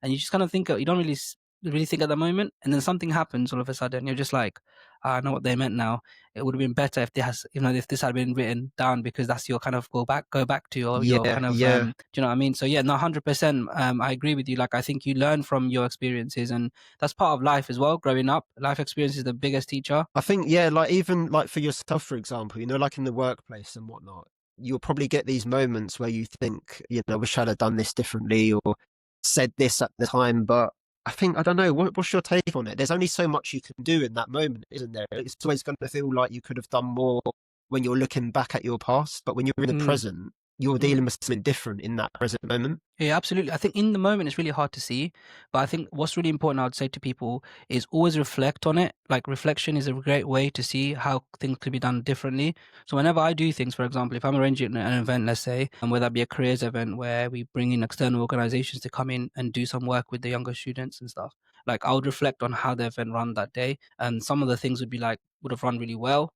And you just kind of think, you don't really really think at the moment, and then something happens all of a sudden. You're just like, "Ah, I know what they meant now. It would have been better if if this had been written down, because that's your kind of go back to your Yeah, kind of yeah. do you know what I mean? So yeah, no, 100%. I agree with you. Like, I think you learn from your experiences, and that's part of life as well. Growing up, life experience is the biggest teacher. I think, yeah, like even like for yourself, for example, like in the workplace and whatnot, you'll probably get these moments where you think, I wish I'd have done this differently or said this at the time. But I think, I don't know, what's your take on it? There's only so much you can do in that moment, isn't there? It's always going to feel like you could have done more when you're looking back at your past. But when you're in the Mm. present, you're Mm. dealing with something different in that present moment. Yeah, absolutely. I think in the moment it's really hard to see, but I think what's really important, I would say to people, is always reflect on it. Like, reflection is a great way to see how things could be done differently. So whenever I do things, for example, if I'm arranging an event, let's say, and whether that be a careers event where we bring in external organizations to come in and do some work with the younger students and stuff, like, I would reflect on how the event ran that day, and some of the things would be like would have run really well,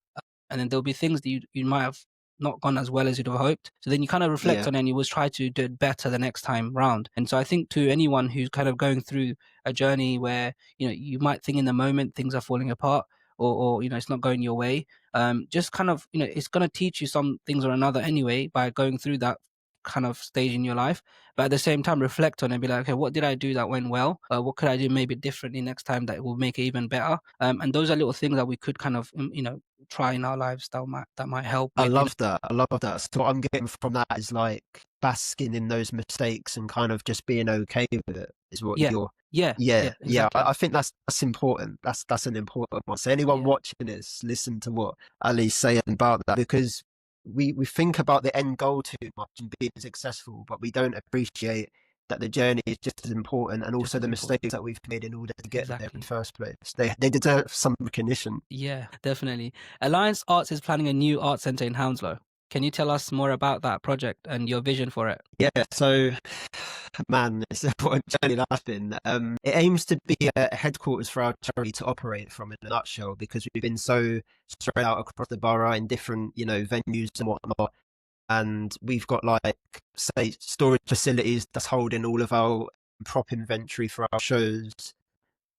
and then there'll be things that you might have not gone as well as you'd have hoped. So then you kind of reflect Yeah. on it and you always try to do it better the next time round. And so I think to anyone who's kind of going through a journey where, you might think in the moment things are falling apart, or it's not going your way, just kind of, it's going to teach you some things or another anyway by going through that kind of stage in your life. But at the same time, reflect on it and be like, okay, what did I do that went well? What could I do maybe differently next time that will make it even better? And those are little things that we could kind of, try in our lives that might help I with, love that. I love that. So what I'm getting from that is like basking in those mistakes and kind of just being okay with it is what yeah, you're. yeah, Yeah, yeah, yeah. exactly. I think that's important. That's an important one. So anyone Yeah, watching this, listen to what Ali's saying about that, because we think about the end goal too much and being successful, but we don't appreciate that the journey is just as important, and just also as the important. mistakes that we've made in order to get there in the Exactly. first place. They deserve some recognition. Yeah, definitely. Alliance Arts is planning a new art centre in Hounslow. Can you tell us more about that project and your vision for it? Yeah, so man, it's what a journey that's been. It aims to be a headquarters for our charity to operate from in a nutshell, because we've been so spread out across the borough in different, venues and whatnot. And we've got like, say, storage facilities that's holding all of our prop inventory for our shows.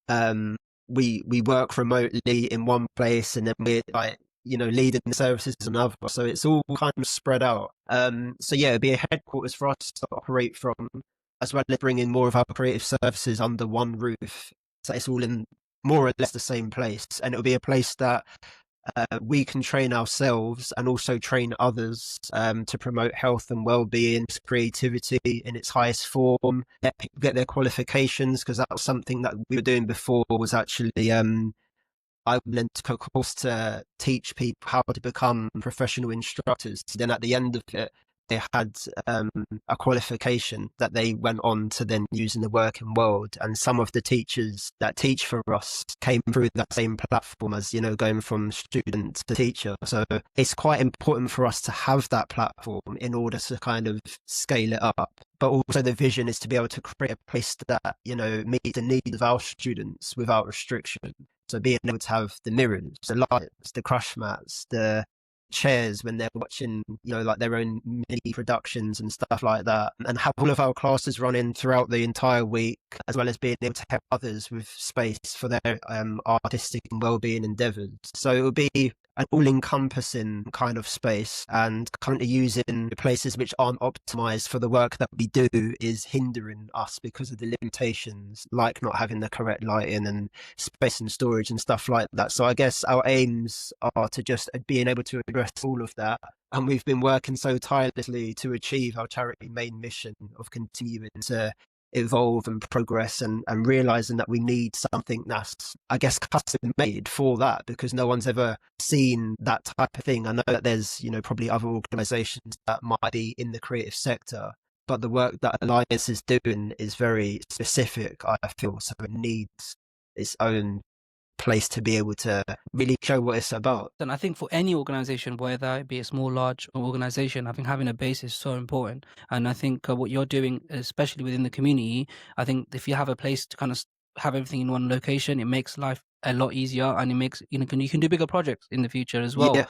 Um, we work remotely in one place, and then we're like, leading the services in another. So it's all kind of spread out. So yeah, it'd be a headquarters for us to operate from, as well as bringing more of our creative services under one roof. So it's all in more or less the same place, and it'll be a place that we can train ourselves and also train others to promote health and well-being, creativity in its highest form, let people get their qualifications, because that was something that we were doing before, was actually I went to a course to teach people how to become professional instructors. Then at the end of it, they had a qualification that they went on to then use in the working world. And some of the teachers that teach for us came through that same platform as, going from student to teacher. So it's quite important for us to have that platform in order to kind of scale it up. But also the vision is to be able to create a place that, meets the needs of our students without restriction. So being able to have the mirrors, the lights, the crush mats, the chairs when they're watching, like their own mini productions and stuff like that, and have all of our classes running throughout the entire week, as well as being able to help others with space for their artistic and well-being endeavors. So it would be an all-encompassing kind of space, and currently using places which aren't optimized for the work that we do is hindering us because of the limitations, like not having the correct lighting and space and storage and stuff like that. So I guess our aims are to just being able to address all of that. And we've been working so tirelessly to achieve our charity main mission of continuing to evolve and progress, and realizing that we need something that's, I guess, custom made for that, because no one's ever seen that type of thing. I know that there's, probably other organizations that might be in the creative sector, but the work that Alliance is doing is very specific, I feel. So it needs its own place to be able to really show what it's about. And I think for any organization, whether it be a small, large organization, I think having a base is so important. And I think what you're doing, especially within the community, I think if you have a place to kind of have everything in one location, it makes life a lot easier, and it makes, you can do bigger projects in the future as well. Yeah,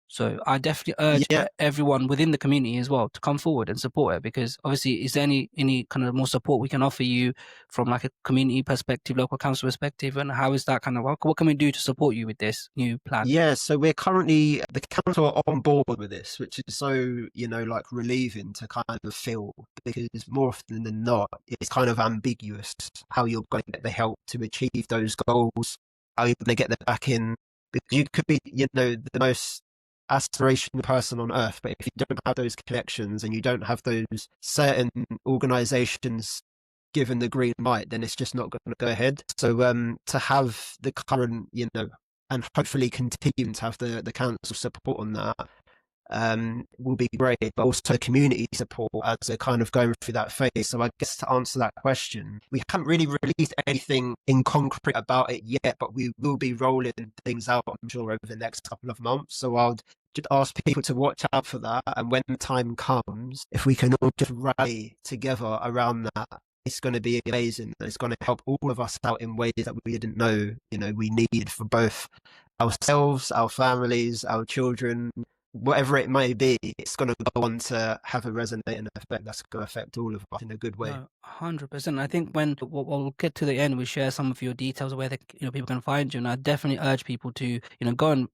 So I definitely urge Yeah, everyone within the community as well to come forward and support it, because obviously, is there any kind of more support we can offer you from like a community perspective, local council perspective, and how is that kind of what can we do to support you with this new plan? yeah. So we're currently the council are on board with this, which is so like relieving to kind of feel, because more often than not, it's kind of ambiguous how you're going to get the help to achieve those goals, how you're going to get the back in, because you could be the most aspirational person on earth, but if you don't have those connections and you don't have those certain organizations given the green light, then it's just not going to go ahead. So to have the current, and hopefully continue to have the council support on that will be great, but also community support as they're kind of going through that phase. So I guess to answer that question, we haven't really released anything in concrete about it yet, but we will be rolling things out, I'm sure, over the next couple of months. So I'll just ask people to watch out for that. And when the time comes, if we can all just rally together around that, it's going to be amazing. It's going to help all of us out in ways that we didn't know, we needed for both ourselves, our families, our children, whatever it may be. It's going to go on to have a resonating effect that's going to affect all of us in a good way. No, 100%. I think when we'll get to the end, we share some of your details of where people can find you, and I definitely urge people to go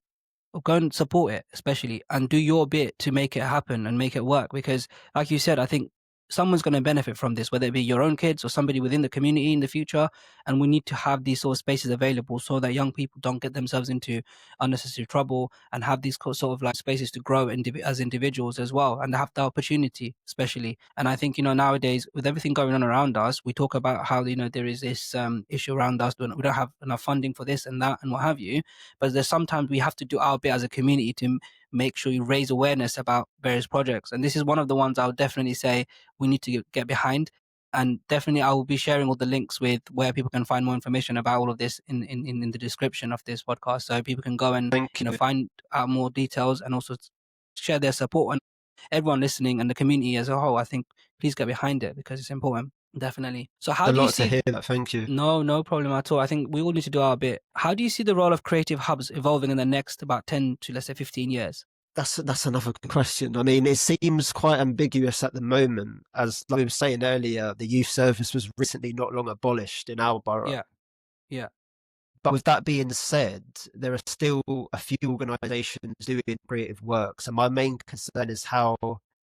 and support it, especially, and do your bit to make it happen and make it work. Because, like you said, I think someone's going to benefit from this, whether it be your own kids or somebody within the community in the future. And we need to have these sort of spaces available so that young people don't get themselves into unnecessary trouble, and have these sort of like spaces to grow as individuals as well, and have the opportunity, especially. And I think, nowadays, with everything going on around us, we talk about how, there is this issue around us. We don't have enough funding for this and that and what have you. But there's sometimes we have to do our bit as a community to make sure you raise awareness about various projects. And this is one of the ones I would definitely say we need to get behind. And definitely I will be sharing all the links with where people can find more information about all of this in the description of this podcast. So people can go and, Thank you. find out more details, and also share their support. And everyone listening and the community as a whole, I think, please get behind it because it's important. Definitely. So how A do you lot to see hear that. Thank you. no problem at all. I think we all need to do our bit. How do you see the role of creative hubs evolving in the next about 10 to, let's say, 15 years? That's another good question. I mean, it seems quite ambiguous at the moment. As like we were saying earlier, the youth service was recently not long abolished in our borough. Yeah, yeah, But with that being said, there are still a few organisations doing creative work. So my main concern is how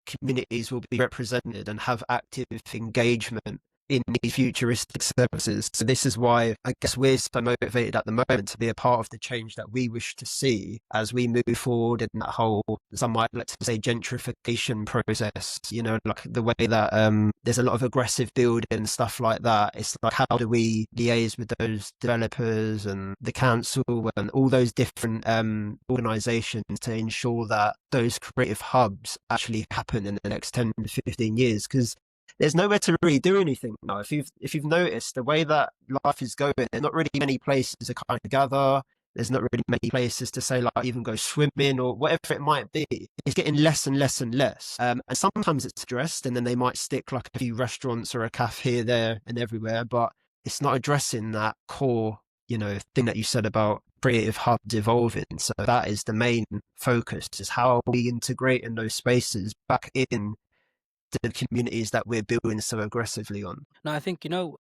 communities will be represented and have active engagement in these futuristic services. So this is why I guess we're so motivated at the moment to be a part of the change that we wish to see as we move forward in that whole, some might like to say, gentrification process, like the way that there's a lot of aggressive building and stuff like that. It's like, how do we liaise with those developers and the council and all those different organisations to ensure that those creative hubs actually happen in the next 10 to 15 years? Because there's nowhere to really do anything now. If you've noticed the way that life is going, there's not really many places to kind of gather. There's not really many places to say, like, even go swimming or whatever it might be. It's getting less and less and less. And sometimes it's addressed, and then they might stick like a few restaurants or a cafe here, there, and everywhere. But it's not addressing that core, thing that you said about creative hubs evolving. So that is the main focus: is how are we integrating those spaces back in the communities that we're building so aggressively on. Now, I think,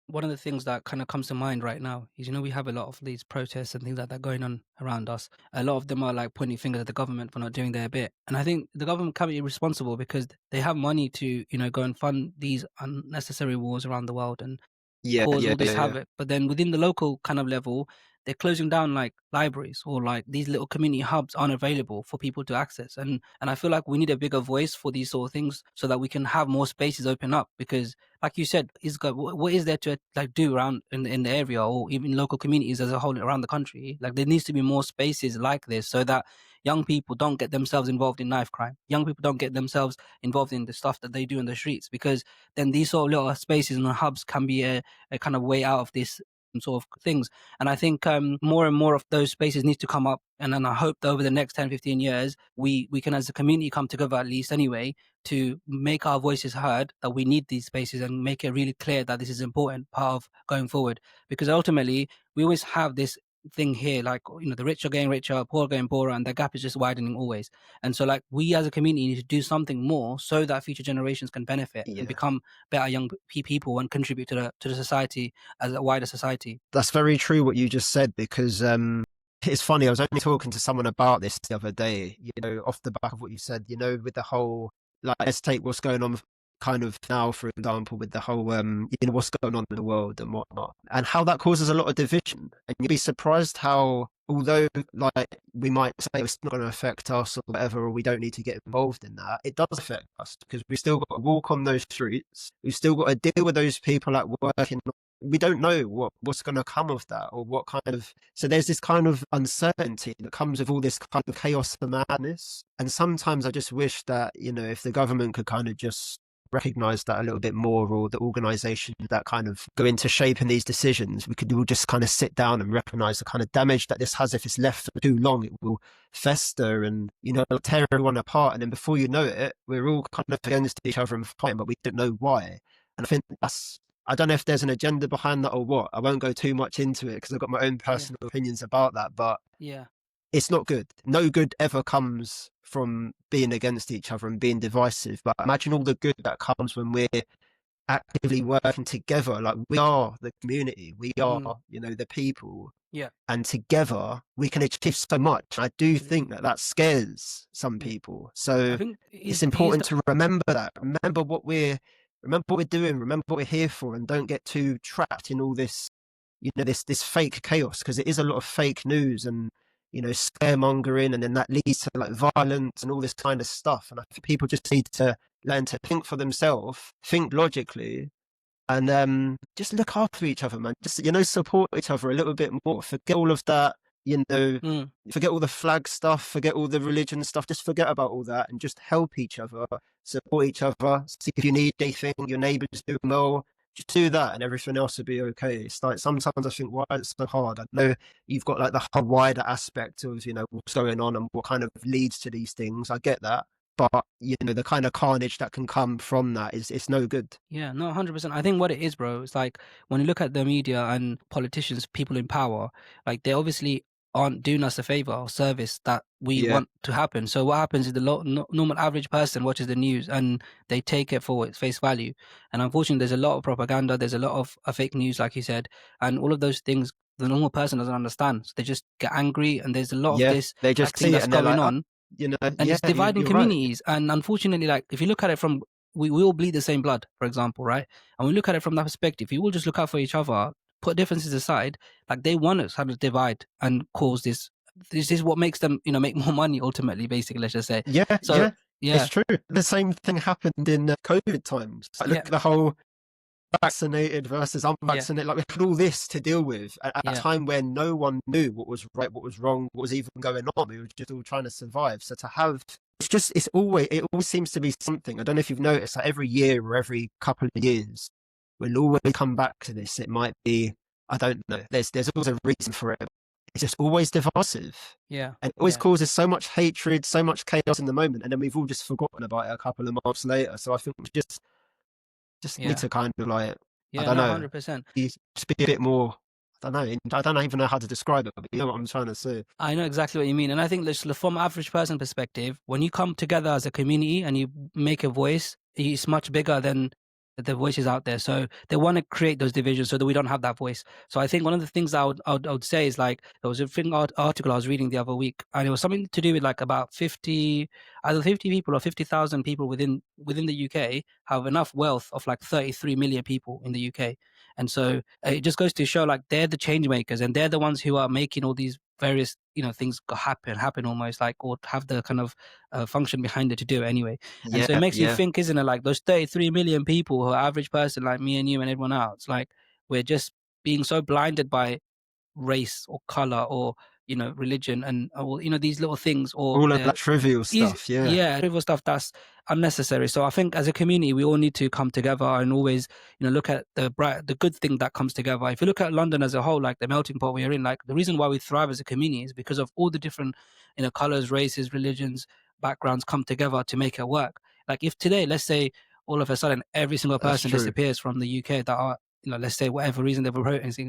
one of the things that kind of comes to mind right now is, we have a lot of these protests and things like that going on around us. A lot of them are like pointing fingers at the government for not doing their bit. And I think the government can be responsible because they have money to, go and fund these unnecessary wars around the world and Yeah, cause yeah, all this yeah, yeah. havoc. But then within the local kind of level, they're closing down like libraries, or like these little community hubs aren't available for people to access. And I feel like we need a bigger voice for these sort of things so that we can have more spaces open up. Because, like you said, what is there to like do around in the area, or even local communities as a whole around the country? Like there needs to be more spaces like this so that young people don't get themselves involved in knife crime. Young people don't get themselves involved in the stuff that they do in the streets, because then these sort of little spaces and hubs can be a kind of way out of this sort of things. And I think more and more of those spaces need to come up. And then I hope that over the next 10, 15 years, we can as a community come together, at least anyway, to make our voices heard, that we need these spaces, and make it really clear that this is an important part of going forward. Because ultimately, we always have this thing here, like, the rich are getting richer, poor are getting poorer, and the gap is just widening always. And so, like, we as a community need to do something more so that future generations can benefit and Yeah. become better young people and contribute to the society as a wider society. That's very true what you just said, because it's funny, I was only talking to someone about this the other day, off the back of what you said, with the whole, like, let's take what's going on kind of now, for example, with the whole what's going on in the world and whatnot, and how that causes a lot of division. And you'd be surprised how, although, like, we might say it's not going to affect us or whatever, or we don't need to get involved in that, it does affect us, because we still got to walk on those streets, we've still got to deal with those people at work, and we don't know what's going to come of that, or what kind of, so there's this kind of uncertainty that comes with all this kind of chaos and madness. And sometimes I just wish that, if the government could kind of just recognize that a little bit more, or the organizations that kind of go into shaping these decisions, we could all just kind of sit down and recognize the kind of damage that this has. If it's left for too long, it will fester and, tear everyone apart. And then before you know it, we're all kind of against each other and fighting, but we don't know why. And I think I don't know if there's an agenda behind that or what. I won't go too much into it because I've got my own personal opinions about that, but Yeah. it's not good. No good ever comes from being against each other and being divisive. But imagine all the good that comes when we're actively working together. Like, we are the community, we are, the people. Yeah. And together we can achieve so much. I do think that scares some people. So I think it's important to remember that. Remember what we're doing. Remember what we're here for, and don't get too trapped in all this, this fake chaos, because it is a lot of fake news and, scaremongering, and then that leads to, like, violence and all this kind of stuff. And I think people just need to learn to think for themselves, think logically, and just look after each other, man. Just, support each other a little bit more. Forget all of that, forget all the flag stuff, forget all the religion stuff, just forget about all that and just help each other, support each other. See if you need anything, your neighbours doing well, just do that and everything else will be okay. It's like, sometimes I think, why it's so hard? I know you've got, like, the whole wider aspect of, what's going on and what kind of leads to these things. I get that. But, the kind of carnage that can come from that it's no good. Yeah, no, 100%. I think what it is, bro, it's like, when you look at the media and politicians, people in power, like, they obviously aren't doing us a favor or service that we want to happen. So what happens is the normal average person watches the news and they take it for its face value. And unfortunately, there's a lot of propaganda, there's a lot of fake news, like you said, and all of those things the normal person doesn't understand. So they just get angry, and there's a lot of this they just thing that's going on. And it's dividing communities. Right. And unfortunately, like, if you look at it from, we all bleed the same blood, for example, right? And we look at it from that perspective, you all just look out for each other, put differences aside. Like, they want us to divide and cause this. This is what makes them, make more money ultimately, basically, let's just say. Yeah, So, it's true. The same thing happened in COVID times. Like, look at the whole vaccinated versus unvaccinated. Like, we had all this to deal with at a time when no one knew what was right, what was wrong, what was even going on. We were just all trying to survive. So to have, it always seems to be something. I don't know if you've noticed, like, every year or every couple of years, we'll always come back to this. It might be, I don't know, there's always a reason for it. It's just always divisive. Yeah. And it always causes so much hatred, so much chaos in the moment, and then we've all just forgotten about it a couple of months later. So I think we just need to kind of, like, I don't know, 100%. just be a bit more, I don't even know how to describe it, but you know what I'm trying to say. I know exactly what you mean. And I think from an average person perspective, when you come together as a community and you make a voice, it's much bigger than the voices out there. So they want to create those divisions so that we don't have that voice. So I think one of the things I would say is, like, there was a article I was reading the other week, and it was something to do with, like, about 50, either 50 people or 50,000 people within the UK have enough wealth of, like, 33 million people in the UK. And so it just goes to show, like, they're the change makers, and they're the ones who are making all these various things happen almost, like, or have the kind of function behind it to do it anyway. And so it makes you think, isn't it, like, those 33 million people who are average person like me and you and everyone else, like, we're just being so blinded by race or color or religion and or these little things, or all of that trivial stuff. Trivial stuff that's unnecessary. So I think as a community we all need to come together and always look at the good thing that comes together. If you look at London as a whole, like the melting pot we're in, like, the reason why we thrive as a community is because of all the different colors, races, religions, backgrounds come together to make it work. Like, if today, let's say, all of a sudden every single person disappears from the UK that are let's say whatever reason they were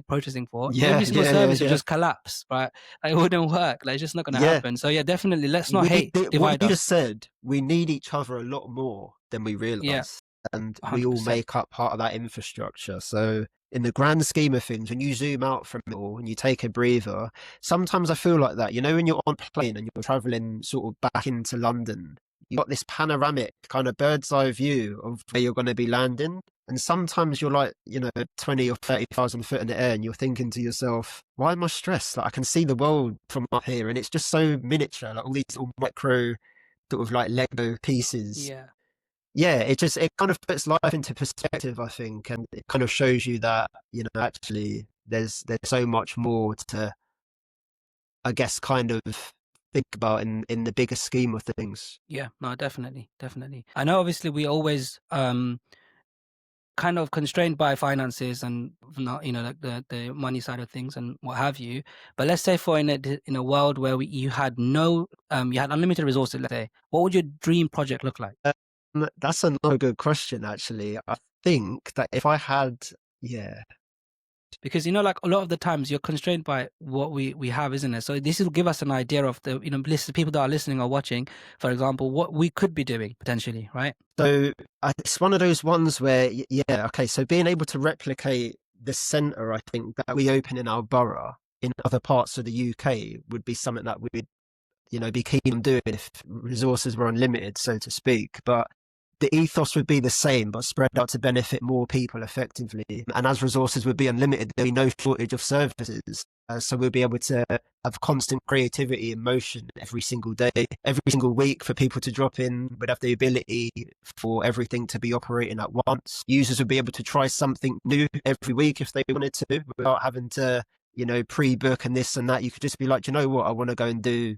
protesting for, Yeah, every single yeah, yeah, service would yeah. just collapse, right? Like, it wouldn't work. Like, it's just not going to Yeah. happen. So yeah, definitely, let's not We need hate what divide you us. just said. We need each other a lot more than we Yeah, realize, and we all 100%. make up part of that infrastructure. So, in the grand scheme of things, when you zoom out from it all and you take a breather, sometimes I feel like that. You know, when you're on a plane and you're traveling sort of back into London, you've got this panoramic kind of bird's eye view of where you're going to be landing. And sometimes you're like, 20 or 30,000 foot in the air and you're thinking to yourself, why am I stressed? Like, I can see the world from up here and it's just so miniature, like all these little micro sort of like Lego pieces. Yeah. Yeah, it kind of puts life into perspective, I think, and it kind of shows you that, actually there's so much more to, I guess, kind of think about in the bigger scheme of things. Yeah, no, definitely, definitely. I know obviously we always kind of constrained by finances and not, like the money side of things and what have you. But let's say for in a world where you had no you had unlimited resources, let's say, what would your dream project look like? That's another good question, actually. I think that if I had, yeah, Because like a lot of the times you're constrained by what we have, isn't it? So this will give us an idea of the people that are listening or watching, for example, what we could be doing potentially, right? so it's one of those ones where, yeah, okay, so being able to replicate the centre, I think, that we open in our borough in other parts of the UK would be something that we'd, be keen on doing if resources were unlimited, so to speak. But the ethos would be the same, but spread out to benefit more people effectively. And as resources would be unlimited, there'd be no shortage of services. So we'll be able to have constant creativity and motion every single day, every single week for people to drop in. We'd have the ability for everything to be operating at once. Users would be able to try something new every week if they wanted to, without having to, pre-book and this and that. You could just be like, you know what, I want to go and do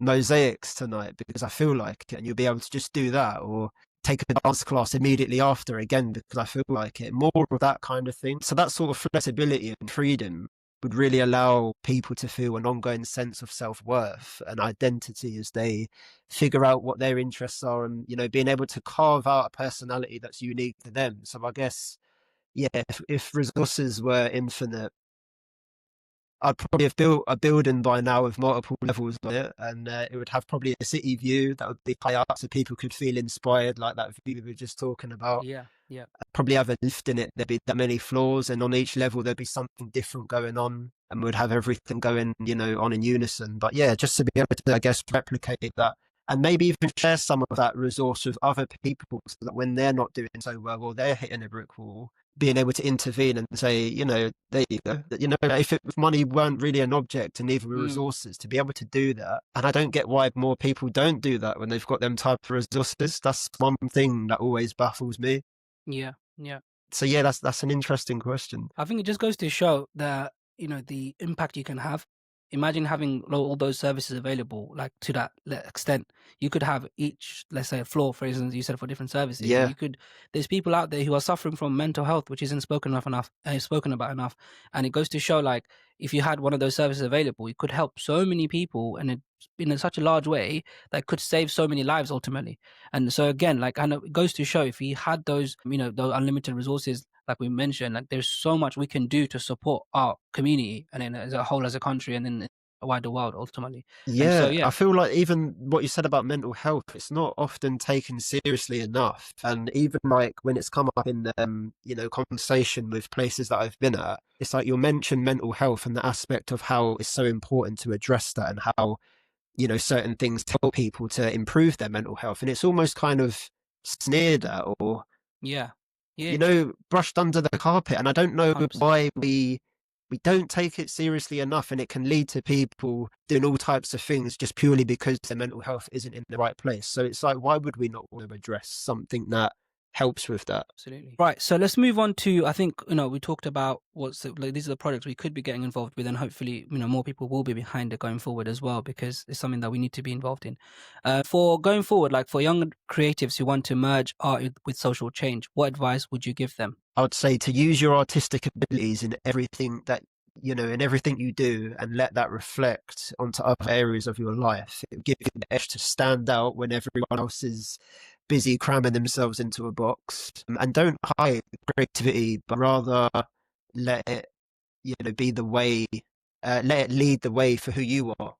mosaics tonight because I feel like it, and you'll be able to just do that, or take a dance class immediately after again because I feel like it. More of that kind of thing. So that sort of flexibility and freedom would really allow people to feel an ongoing sense of self-worth and identity as they figure out what their interests are, and being able to carve out a personality that's unique to them. So I guess, yeah, if resources were infinite, I'd probably have built a building by now with multiple levels on it, and it would have probably a city view that would be high up so people could feel inspired, like that view we were just talking about. Yeah, yeah. I'd probably have a lift in it, there'd be that many floors, and on each level there'd be something different going on, and we'd have everything going, on in unison. But yeah, just to be able to, I guess, replicate that, and maybe even share some of that resource with other people so that when they're not doing so well or they're hitting a brick wall, being able to intervene and say, there you go. If money weren't really an object and neither were Mm, resources, to be able to do that. And I don't get why more people don't do that when they've got them type of resources. That's one thing that always baffles me. yeah, yeah. So yeah, that's an interesting question. I think it just goes to show that, the impact you can have. Imagine having all those services available, like to that extent. You could have each, let's say, a floor, for instance, you said, for different services. And Yeah. there's people out there who are suffering from mental health, which isn't spoken about enough. And it goes to show, like, if you had one of those services available, it could help so many people, and in such a large way that could save so many lives ultimately. And so again, like, I know it goes to show, if we had those, those unlimited resources, like we mentioned, like, there's so much we can do to support our community and then as a whole, as a country, and then a wider world ultimately. And so Yeah, yeah, I feel like even what you said about mental health, it's not often taken seriously enough. And even like when it's come up in conversation with places that I've been at, it's like you'll mention mental health and the aspect of how it's so important to address that, and how, certain things help people to improve their mental health. And it's almost kind of sneered at, or yeah, yeah, brushed under the carpet. And I don't know 100%. why we don't take it seriously enough, and it can lead to people doing all types of things just purely because their mental health isn't in the right place. So it's like, why would we not want to address something that helps with that? Absolutely. Right. So let's move on to, I think, we talked about these are the projects we could be getting involved with, and hopefully, more people will be behind it going forward as well, because it's something that we need to be involved in. For going forward, like for young creatives who want to merge art with social change, what advice would you give them? I would say to use your artistic abilities in everything that, in everything you do, and let that reflect onto other areas of your life. It will give you the edge to stand out when everyone else is busy cramming themselves into a box, and don't hide creativity, but rather let it, be the way, let it lead the way for who you are,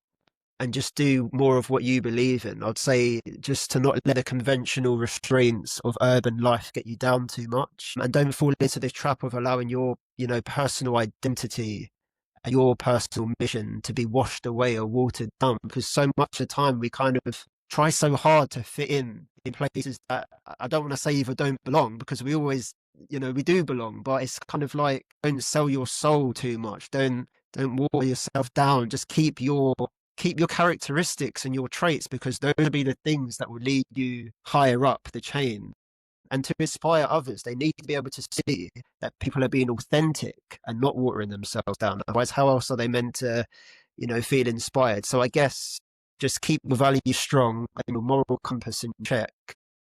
and just do more of what you believe in. I'd say just to not let the conventional restraints of urban life get you down too much, and don't fall into this trap of allowing your, personal identity and your personal mission to be washed away or watered down, because so much of the time we kind of try so hard to fit in places that I don't want to say either don't belong, because we always, we do belong, but it's kind of like, don't sell your soul too much. Don't water yourself down. Just keep your characteristics and your traits, because those will be the things that will lead you higher up the chain. And to inspire others, they need to be able to see that people are being authentic and not watering themselves down. Otherwise, how else are they meant to, feel inspired? So I guess just keep your values strong and your moral compass in check,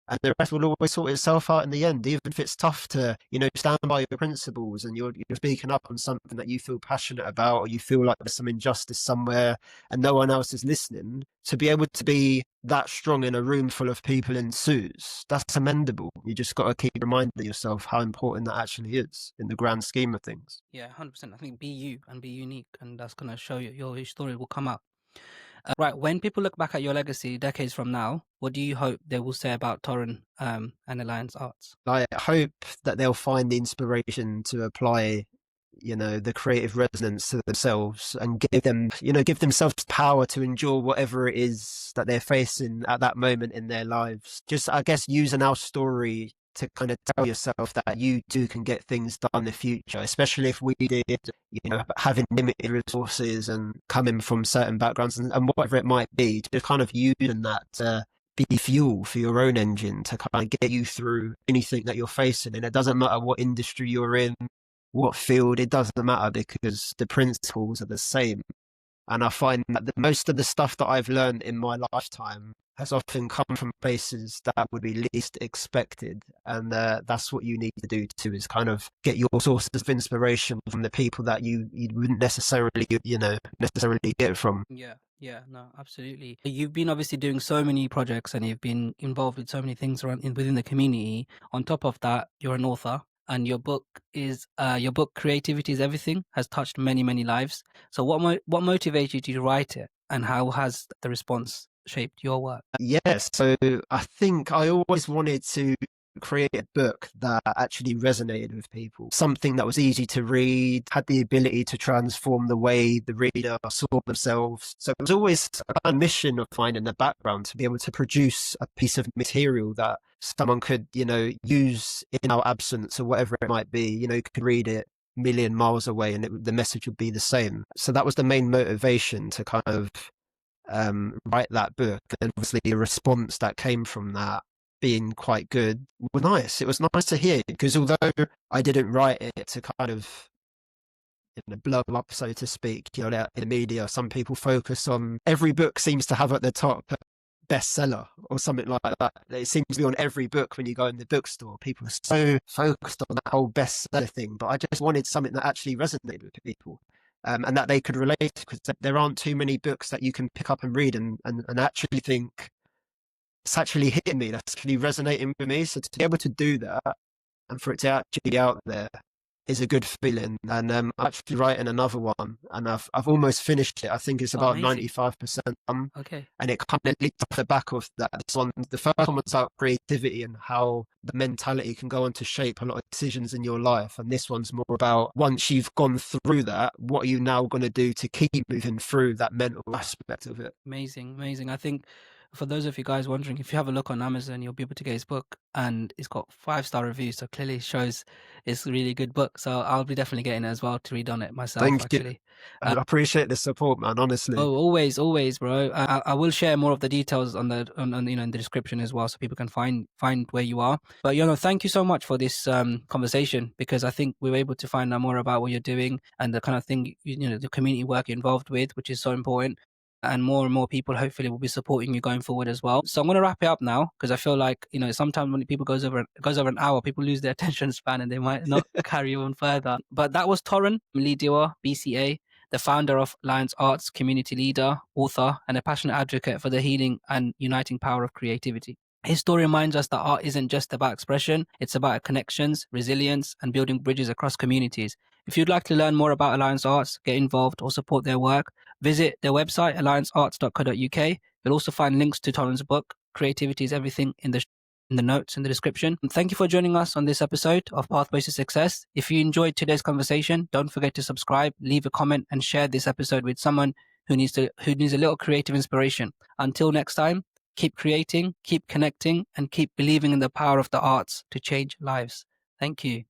and the rest will always sort itself out in the end. Even if it's tough to, stand by your principles, and you're speaking up on something that you feel passionate about, or you feel like there's some injustice somewhere and no one else is listening, to be able to be that strong in a room full of people in suits, that's amendable. You just got to keep reminding yourself how important that actually is in the grand scheme of things. Yeah, 100%. I think be you and be unique, and that's going to show you, your story will come out. Right, when people look back at your legacy decades from now, what do you hope they will say about Torron and Alliance Arts? I hope that they'll find the inspiration to apply, the creative resonance to themselves, and give themselves power to endure whatever it is that they're facing at that moment in their lives. Just, I guess, using our story to kind of tell yourself that you too can get things done in the future, especially if we did, having limited resources and coming from certain backgrounds, and whatever it might be, just kind of using that to be fuel for your own engine to kind of get you through anything that you're facing. And it doesn't matter what industry you're in, what field, it doesn't matter, because the principles are the same. And I find that most of the stuff that I've learned in my lifetime has often come from places that would be least expected. And that's what you need to do too, is kind of get your sources of inspiration from the people that you wouldn't necessarily get it from. Yeah, no, absolutely. You've been obviously doing so many projects, and you've been involved with so many things within the community. On top of that, you're an author, and your book Creativity is Everything has touched many, many lives. So what motivated you to write it, and how has the response shaped your work? Yes, so I think I always wanted to create a book that actually resonated with people, something that was easy to read, had the ability to transform the way the reader saw themselves. So it was always a mission of mine in the background to be able to produce a piece of material that someone could, use in our absence, or whatever it might be. You could read it a million miles away and the message would be the same. So that was the main motivation to kind of write that book. And obviously the response that came from that being quite good was nice. It was nice to hear, because although I didn't write it to kind of blow up, so to speak, in the media, some people focus on, every book seems to have at the top bestseller or something like that. It seems to be on every book when you go in the bookstore. People are so focused on that whole bestseller thing, but I just wanted something that actually resonated with people. And that they could relate to, because there aren't too many books that you can pick up and read and actually think, it's actually hitting me, that's actually resonating with me. So to be able to do that, and for it to actually be out there, is a good feeling. And I'm actually writing another one, and I've almost finished it. I think it's about 95% done. Okay. And it kind of leads off the back of that. This one, the first one was about creativity and how the mentality can go on to shape a lot of decisions in your life. And this one's more about, once you've gone through that, what are you now going to do to keep moving through that mental aspect of it? Amazing. I think for those of you guys wondering, if you have a look on Amazon, you'll be able to get his book, and it's got 5-star reviews, so clearly shows it's a really good book. So I'll be definitely getting it as well to read on it myself. Thank actually. you. I appreciate the support, man, honestly. Oh, always, bro. I will share more of the details on in the description as well, so people can find where you are. But thank you so much for this conversation, because I think we were able to find out more about what you're doing and the kind of thing, the community work you're involved with, which is so important. And more people hopefully will be supporting you going forward as well. So I'm going to wrap it up now, because I feel like, sometimes when people goes over an hour, people lose their attention span and they might not carry on further. But that was Torron-Lee Dewar BCAa, the founder of Alliance Arts, community leader, author, and a passionate advocate for the healing and uniting power of creativity. His story reminds us that art isn't just about expression, it's about connections, resilience, and building bridges across communities. If you'd like to learn more about Alliance Arts, get involved, or support their work, visit their website, alliancearts.co.uk. You'll also find links to Torron's book, Creativity is Everything, in the notes in the description. And thank you for joining us on this episode of Pathways to Success. If you enjoyed today's conversation, don't forget to subscribe, leave a comment, and share this episode with someone who needs a little creative inspiration. Until next time, keep creating, keep connecting, and keep believing in the power of the arts to change lives. Thank you.